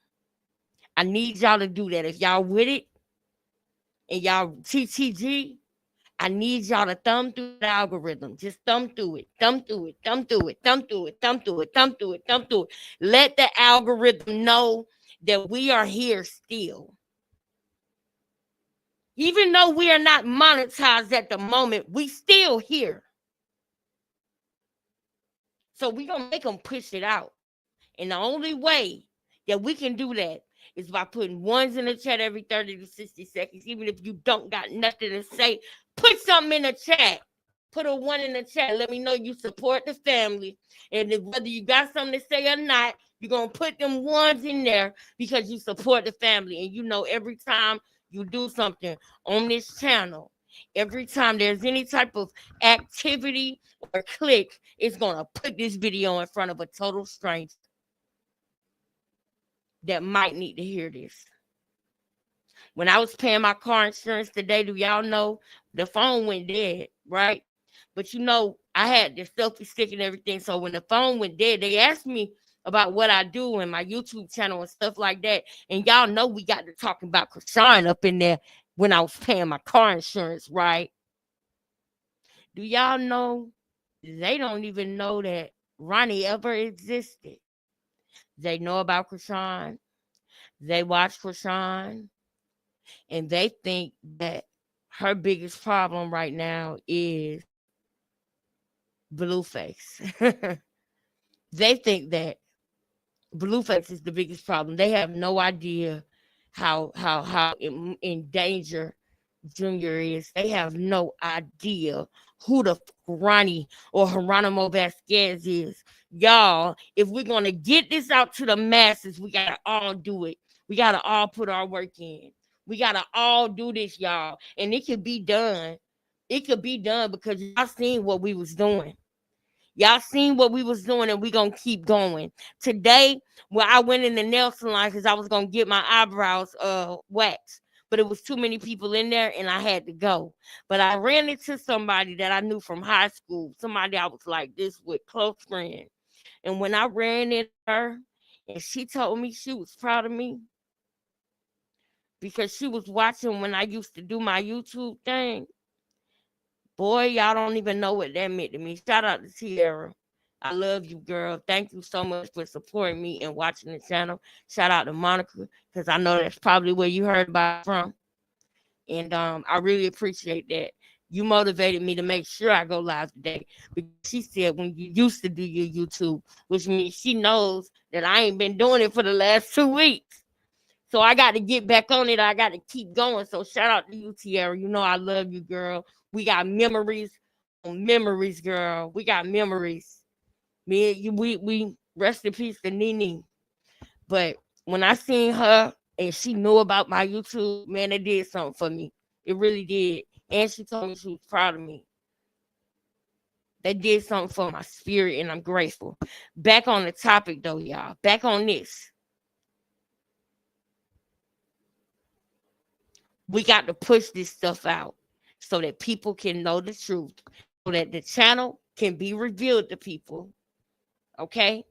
I need y'all to do that. If y'all with it and y'all TTG, I need y'all to thumb through the algorithm. Just thumb through it. Thumb through it. Thumb through it. Thumb through it. Thumb through it. Thumb through it. Thumb through it. Let the algorithm know that we are here still. Even though we are not monetized at the moment, we still here. So we're going to make them push it out. And the only way that we can do that is by putting ones in the chat every 30 to 60 seconds. Even if you don't got nothing to say, put something in the chat. Put a one in the chat. Let me know you support the family. And whether you got something to say or not, you're going to put them ones in there because you support the family. And you know every time you do something on this channel, every time there's any type of activity or click, it's going to put this video in front of a total stranger that might need to hear this. When I was paying my car insurance today, do y'all know the phone went dead, right? But you know, I had the selfie stick and everything. So when the phone went dead, they asked me about what I do in my YouTube channel and stuff like that. And y'all know we got to talking about Chrisean up in there when I was paying my car insurance, right? Do y'all know they don't even know that Ronnie ever existed? They know about Chrisean. They watch Chrisean. And they think that her biggest problem right now is BLUEFACE. They think that BLUEFACE is the biggest problem. They have no idea how in danger Junior is. They have no idea who the Ronnie or Geronimo Vasquez is. Y'all, if we're going to get this out to the masses, we got to all do it. We got to all put our work in. We got to all do this, y'all. And it could be done. It could be done because y'all seen what we was doing. Y'all seen what we was doing, and we gonna keep going. Today, when I went in the nail salon because I was gonna get my eyebrows waxed, but it was too many people in there, and I had to go. But I ran into somebody that I knew from high school, somebody I was like this with, close friend. And when I ran into her, and she told me she was proud of me because she was watching when I used to do my YouTube thing. Boy, y'all don't even know what that meant to me. Shout out to Tierra. I love you, girl. Thank you so much for supporting me and watching the channel. Shout out to Monica, because I know that's probably where you heard about from. And I really appreciate that. You motivated me to make sure I go live today. Because she said when you used to do your YouTube, which means she knows that I ain't been doing it for the last 2 weeks. So I got to get back on it. I got to keep going. So shout out to you, Tierra. You know I love you, girl. We got memories on memories, girl. We got memories. Me and you, we rest in peace to Nene. But when I seen her and she knew about my YouTube, man, it did something for me. It really did. And she told me she was proud of me. That did something for my spirit, and I'm grateful. Back on the topic, though, y'all. Back on this. We got to push this stuff out so that people can know the truth, so that the channel can be revealed to people, okay?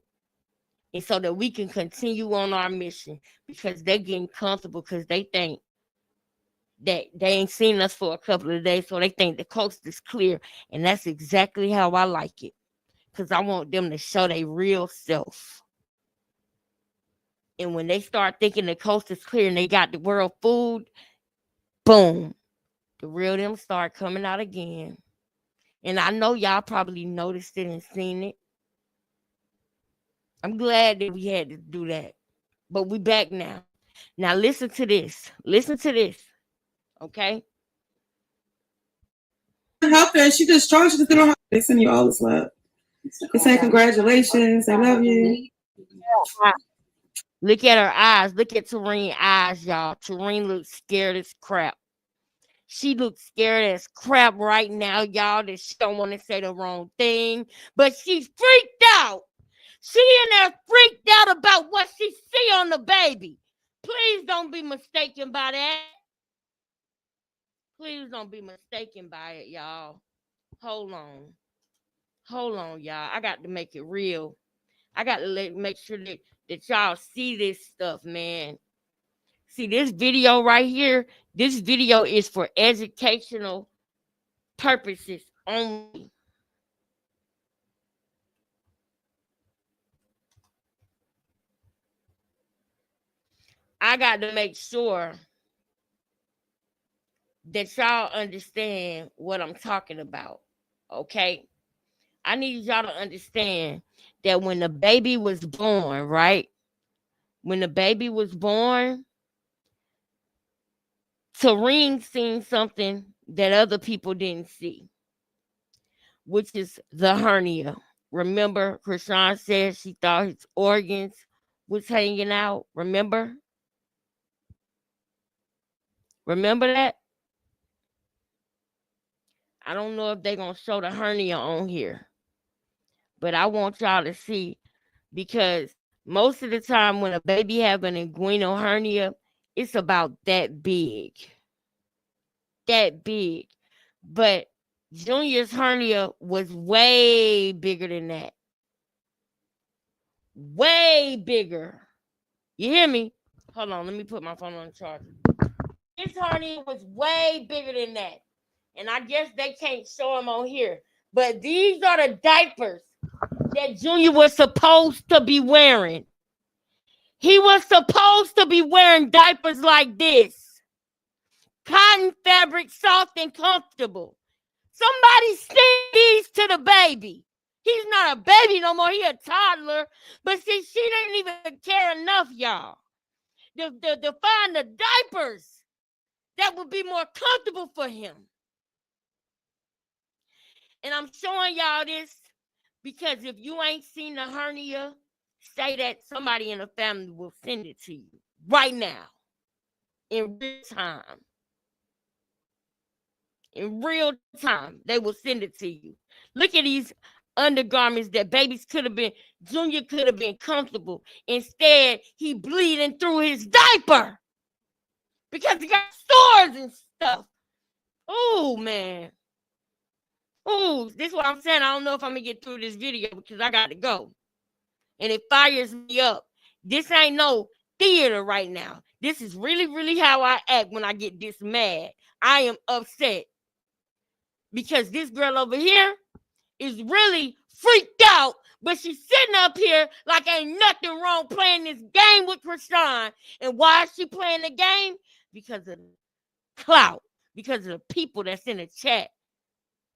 And so that we can continue on our mission, because they're getting comfortable because they think that they ain't seen us for a couple of days, so they think the coast is clear. And that's exactly how I like it. Because I want them to show their real self. And when they start thinking the coast is clear and they got the world food, boom, the real them start coming out again. And I know y'all probably noticed it and seen it. I'm glad that we had to do that. But we back now. Now listen to this. Listen to this. Okay? Help her. She just charged us to the They send you all this love. They say congratulations. I love you. Look at her eyes. Look at Tarene's eyes, y'all. Tarene looks scared as crap. She looks scared as crap right now, y'all, that she don't want to say the wrong thing. But she's freaked out. She in there freaked out about what she see on the baby. Please don't be mistaken by that. Please don't be mistaken by it, y'all. Hold on. Hold on, y'all. I got to make it real. I got to make sure that y'all see this stuff, man. See, this video right here, this video is for educational purposes only. I got to make sure that y'all understand what I'm talking about, okay? I need y'all to understand that when the baby was born, right? When the baby was born, Tarene seen something that other people didn't see, which is the hernia. Remember, Chrisean said she thought his organs was hanging out. Remember? Remember that? I don't know if they're going to show the hernia on here, but I want y'all to see, because most of the time when a baby have an inguinal hernia, it's about that big. That big. But Junior's hernia was way bigger than that. Way bigger. You hear me? Hold on, let me put my phone on the charger. His hernia was way bigger than that. And I guess they can't show him on here. But these are the diapers that Junior was supposed to be wearing. He was supposed to be wearing diapers like this. Cotton fabric, soft and comfortable. Somebody send these to the baby. He's not a baby no more. He a toddler. But see, she didn't even care enough, y'all, to find the diapers that would be more comfortable for him. And I'm showing y'all this because if you ain't seen the hernia, say that somebody in the family will send it to you right now in real time. In real time, they will send it to you. Look at these undergarments that babies could have been, Junior could have been comfortable. Instead, he bleeding through his diaper because he got sores and stuff. Oh, man. Oh, this is what I'm saying. I don't know if I'm going to get through this video because I got to go. And it fires me up. This ain't no theater right now. This is really, really how I act when I get this mad. I am upset because this girl over here is really freaked out, but she's sitting up here like ain't nothing wrong playing this game with Chrisean. And why is she playing the game? Because of clout, because of the people that's in the chat.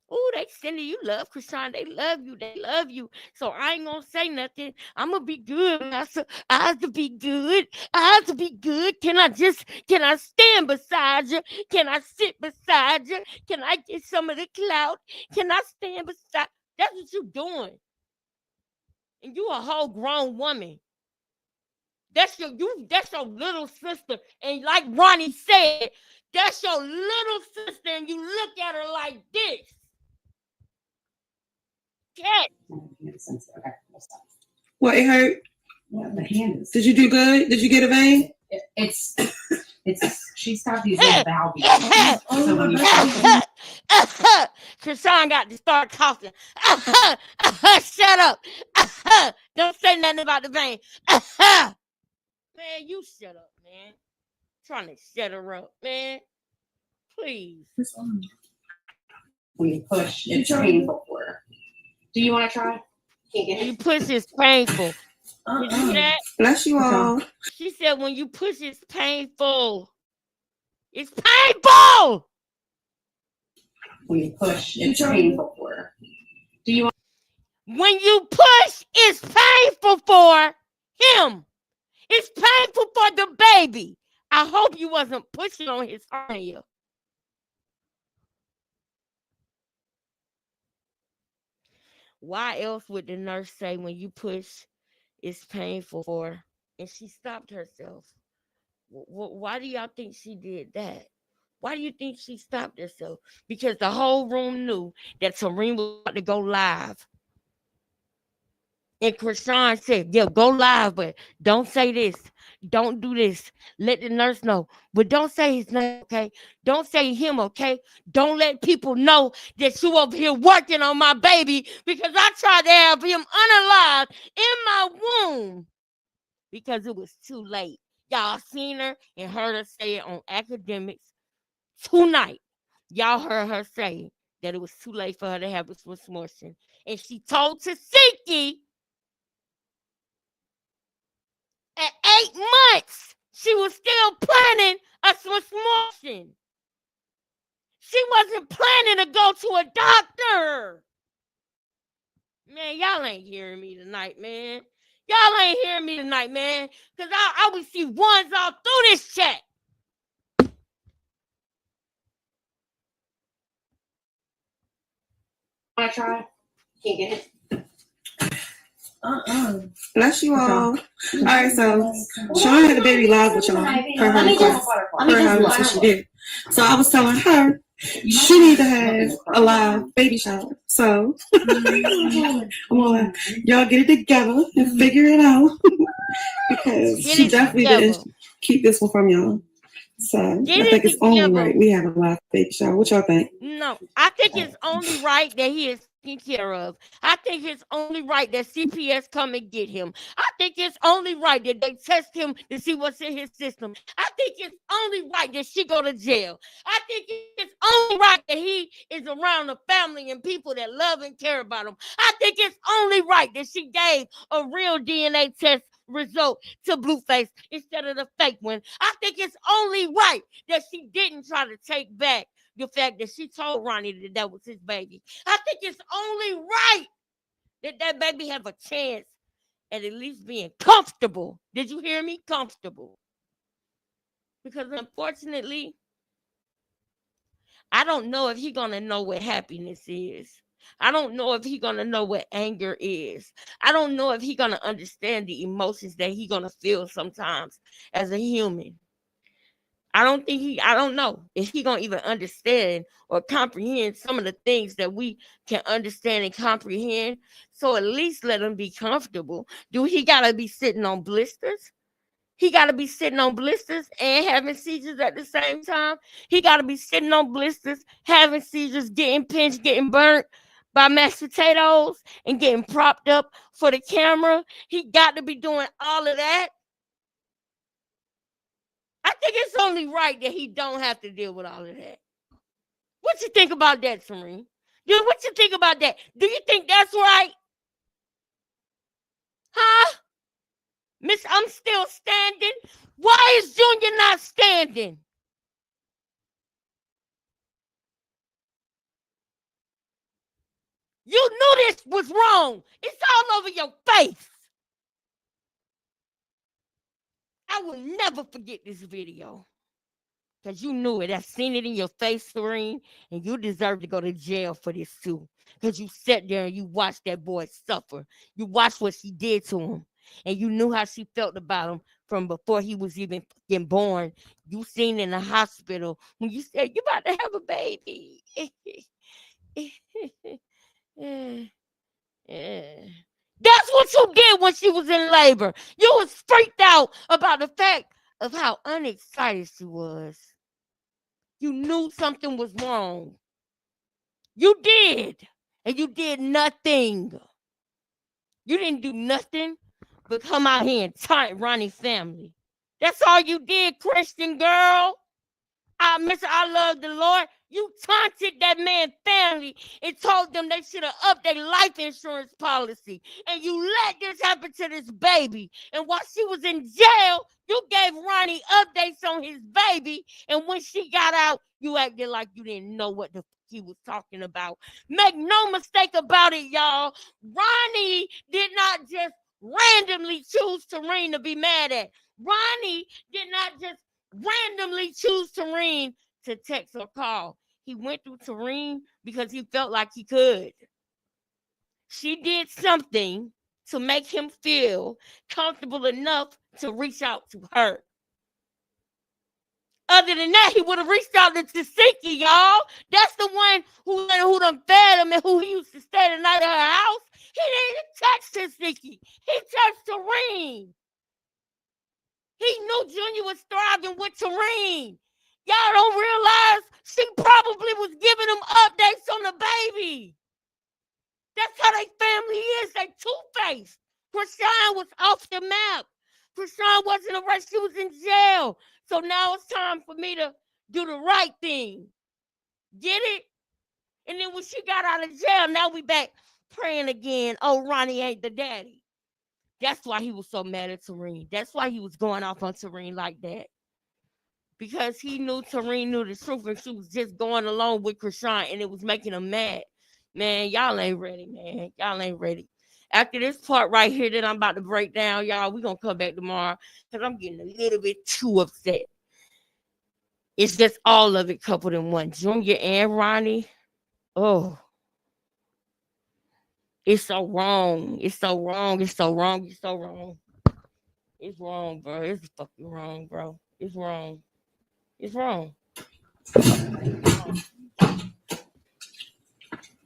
Oh, they sending you love, Chrisean. They love you. They love you. So I ain't gonna say nothing. I'm gonna be good. I have to be good. I have to be good. Can I stand beside you? Can I sit beside you? Can I get some of the clout? Can I stand beside? That's what you doing. And you a whole grown woman. That's your little sister. And like Ronnie said, that's your little sister, and you look at her like this. Cat. What, it hurt? Yeah, the hand is. Did you do good? Did you get a vein? It's she stopped using the valve. So when you Chrisean got to start coughing. Shut up. Don't say nothing about the vein. Man, you shut up, man. Trying to shut her up, man. Please. When you push, it's painful for her. Do you want to try? Can't get When you it. push, it's painful. Did you hear that? Bless you all. She said when you push, it's painful. It's painful. When you push, it's painful for her. Do you want? When you push, it's painful for him. It's painful for the baby. I hope you wasn't pushing on his hernia. Why else would the nurse say when you push, it's painful for her? And she stopped herself. Why do y'all think she did that? Why do you think she stopped herself? Because the whole room knew that Serene was about to go live. And Chrisean said, yeah, go live, but don't say this. Don't do this. Let the nurse know. But don't say his name, okay? Don't say him, okay? Don't let people know that you over here working on my baby because I tried to have him unalive in my womb because it was too late. Y'all seen her and heard her say it on Academics tonight. Y'all heard her say that it was too late for her to have a Swiss motion. And she told Tasiki at 8 months, she was still planning a Swiss motion. She wasn't planning to go to a doctor. Man, y'all ain't hearing me tonight, man. Y'all ain't hearing me tonight, man. Because I would see ones all through this chat. Want to try? Can't get it. Bless you all. All right, so Sean had the baby live with y'all. Her request. That's what she did. So I was telling her she need to have a live baby shower. So come on, y'all get it together and figure it out because she definitely didn't keep this one from y'all. So I think it's only right we have a live baby shower. What y'all think? No, I think it's only right that he is taken care of. I think it's only right that CPS come and get him. I think it's only right that they test him to see what's in his system. I think it's only right that she go to jail. I think it's only right that he is around the family and people that love and care about him. I think it's only right that she gave a real DNA test result to BLUEFACE instead of the fake one. I think it's only right that she didn't try to take back the fact that she told Ronnie that that was his baby. I think it's only right that that baby have a chance at least being comfortable. Did you hear me? Comfortable. Because unfortunately, I don't know if he's gonna know what happiness is. I don't know if he's gonna know what anger is. I don't know if he's gonna understand the emotions that he's gonna feel sometimes as a human. I don't know if he gonna even understand or comprehend some of the things that we can understand and comprehend. So at least let him be comfortable. Do he gotta be sitting on blisters? He gotta be sitting on blisters and having seizures at the same time. He gotta be sitting on blisters, having seizures, getting pinched, getting burnt by mashed potatoes, and getting propped up for the camera. He got to be doing all of that. I think it's only right that he don't have to deal with all of that. What you think about that, Serene? What you think about that? Do you think that's right? Huh? Miss, I'm still standing. Why is Junior not standing? You knew this was wrong. It's all over your face. I will never forget this video. Because you knew it. I seen it in your face, Serene, and you deserve to go to jail for this too. Because you sat there and you watched that boy suffer. You watched what she did to him. And you knew how she felt about him from before he was even fucking born. You seen in the hospital when you said, you about to have a baby. That's what you did when she was in labor. You was freaked out about the fact of how unexcited she was. You knew something was wrong. You did. And you did nothing. You didn't do nothing but come out here and taunt Ronnie family. That's all you did, Christian girl. Mr. I love the Lord. You taunted that man's family and told them they should have upped their life insurance policy. And you let this happen to this baby. And while she was in jail, you gave Ronnie updates on his baby. And when she got out, you acted like you didn't know what the fuck he was talking about. Make no mistake about it, y'all. Ronnie did not just randomly choose Tareen to be mad at. Ronnie did not just randomly choose Tareen to text or call. He went through Tareen because he felt like he could. She did something to make him feel comfortable enough to reach out to her. Other than that, he would have reached out to Tasiki, y'all. That's the one who done fed him and who he used to stay the night at her house. He didn't text Tasiki. He texted Tareen. He knew Junior was thriving with Tareen. Y'all don't realize she probably was giving him updates on the baby. That's how they family is. They two-faced. Chrisean was off the map. Chrisean wasn't arrested. She was in jail. So now it's time for me to do the right thing. Get it? And then when she got out of jail, now we back praying again. Oh, Ronnie ain't the daddy. That's why he was so mad at Tareen. That's why he was going off on Tareen like that. Because he knew Tareen knew the truth and she was just going along with Chrisean and it was making him mad. Man, y'all ain't ready, man. Y'all ain't ready. After this part right here that I'm about to break down, y'all, we're going to come back tomorrow because I'm getting a little bit too upset. It's just all of it coupled in one. Junior and Ronnie. Oh. It's so wrong. It's so wrong. It's so wrong. It's so wrong. It's wrong, bro. It's fucking wrong, bro. It's wrong. It's wrong.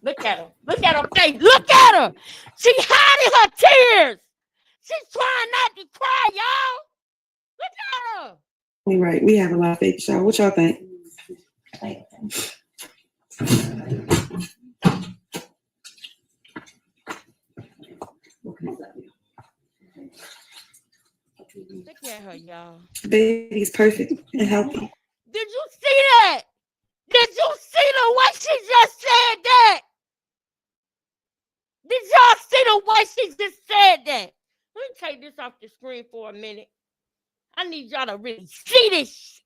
Look at her. Look at her face. Look at her. She hiding her tears. She's trying not to cry, y'all. Look at her. Right. We have a lot of fake show. What y'all think? Look at her, y'all. The baby's perfect and healthy. Did you see that? Did you see the way she just said that? Did y'all see the way she just said that? Let me take this off the screen for a minute. I need y'all to really see this shit.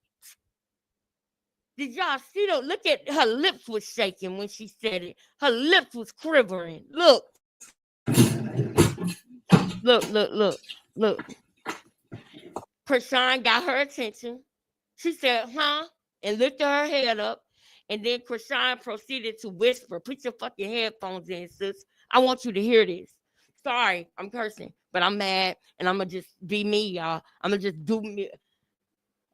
Did y'all see the look at her lips was shaking when she said it. Her lips was quivering. Look. Look. Chrisean got her attention. She said, huh? And lifted her head up. And then Chrisean proceeded to whisper, put your fucking headphones in, sis. I want you to hear this. Sorry, I'm cursing, but I'm mad. And I'm going to just be me, y'all. I'm going to just do me.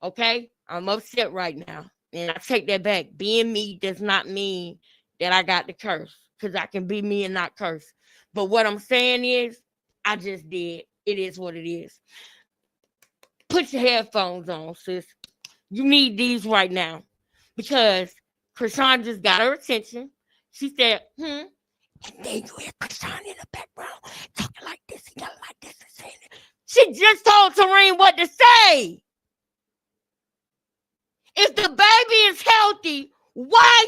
Okay? I'm upset right now. And I take that back. Being me does not mean that I got to curse. Because I can be me and not curse. But what I'm saying is, I just did. It is what it is. Put your headphones on, sis. You need these right now. Because Chrisean just got her attention. She said, And then you hear Chrisean in the background talking like this and yelling like this and saying it. She just told Tareen what to say. If the baby is healthy, why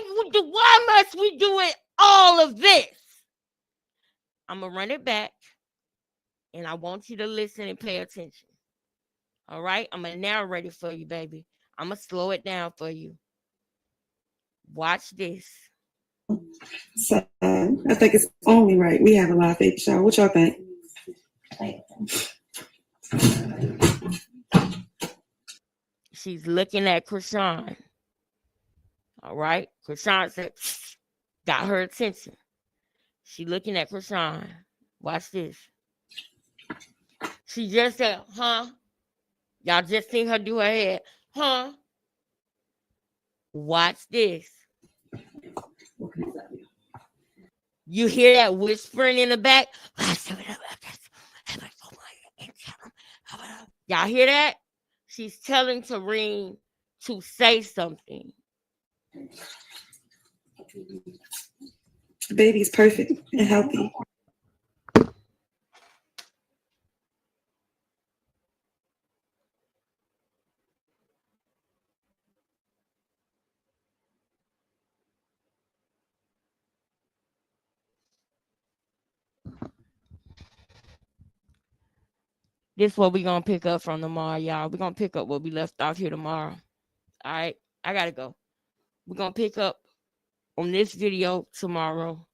must we do it all of this? I'm going to run it back. And I want you to listen and pay attention. All right? I'm going to narrate it for you, baby. I'm going to slow it down for you. Watch this. So I think it's only right. We have a lot of fake show. What y'all think? She's looking at Chrisean. All right? Chrisean said, got her attention. She looking at Chrisean. Watch this. She just said, huh? Y'all just seen her do her head. Huh? Watch this. You hear that whispering in the back? Y'all hear that? She's telling Tareen to say something. The baby's perfect and healthy. This is what we're gonna pick up from tomorrow, y'all. We're gonna pick up what we left off here tomorrow. All right, I gotta go. We're gonna pick up on this video tomorrow.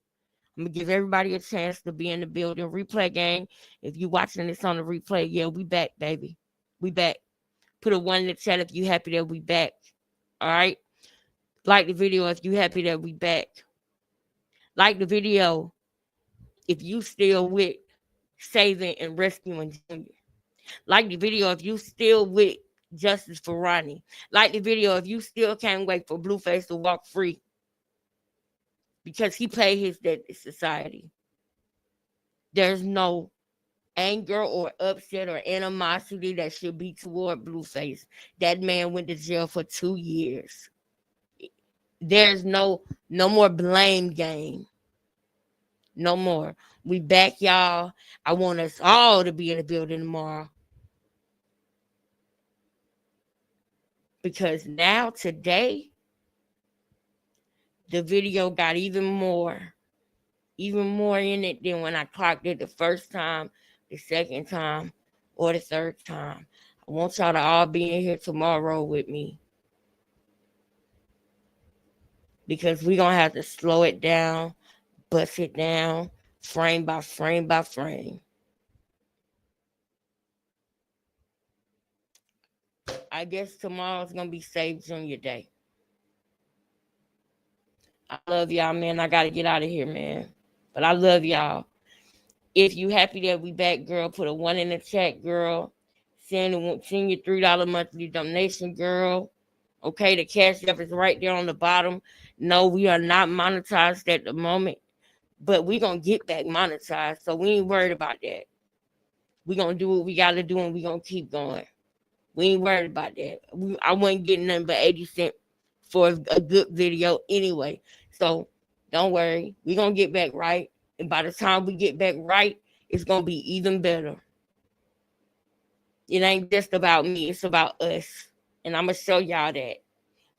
I'm gonna give everybody a chance to be in the building. Replay game. If you watching this on the replay, yeah, we back, baby. We back. Put a 1 in the chat if you happy that we back. All right. Like the video if you happy that we back. Like the video if you still with saving and rescuing Junior. Like the video if you still with justice for Ronnie. Like the video if you still can't wait for Blueface to walk free. Because he paid his debt to society. There's no anger or upset or animosity that should be toward Blueface. That man went to jail for 2 years. There's no more blame game. No more. We back, y'all. I want us all to be in the building tomorrow. Because now, today, the video got even more in it than when I clocked it the first time, the second time, or the third time. I want y'all to all be in here tomorrow with me. Because we're going to have to slow it down, bust it down, frame by frame by frame. I guess tomorrow's going to be Save Junior Day. I love y'all, man. I got to get out of here, man. But I love y'all. If you happy that we back, girl, put a 1 in the chat, girl. Send your $3 monthly donation, girl. Okay, the cash app is right there on the bottom. No, we are not monetized at the moment, but we're going to get back monetized, so we ain't worried about that. We're going to do what we got to do, and we're going to keep going. We ain't worried about that. I wasn't getting nothing but 80 cents for a good video anyway, so don't worry. We're going to get back right, and by the time we get back right, it's going to be even better. It ain't just about me. It's about us. And I'm going to show y'all that.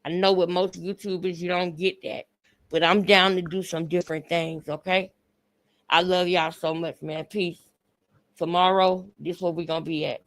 I know with most YouTubers, you don't get that. But I'm down to do some different things, okay? I love y'all so much, man. Peace. Tomorrow, this is where we're going to be at.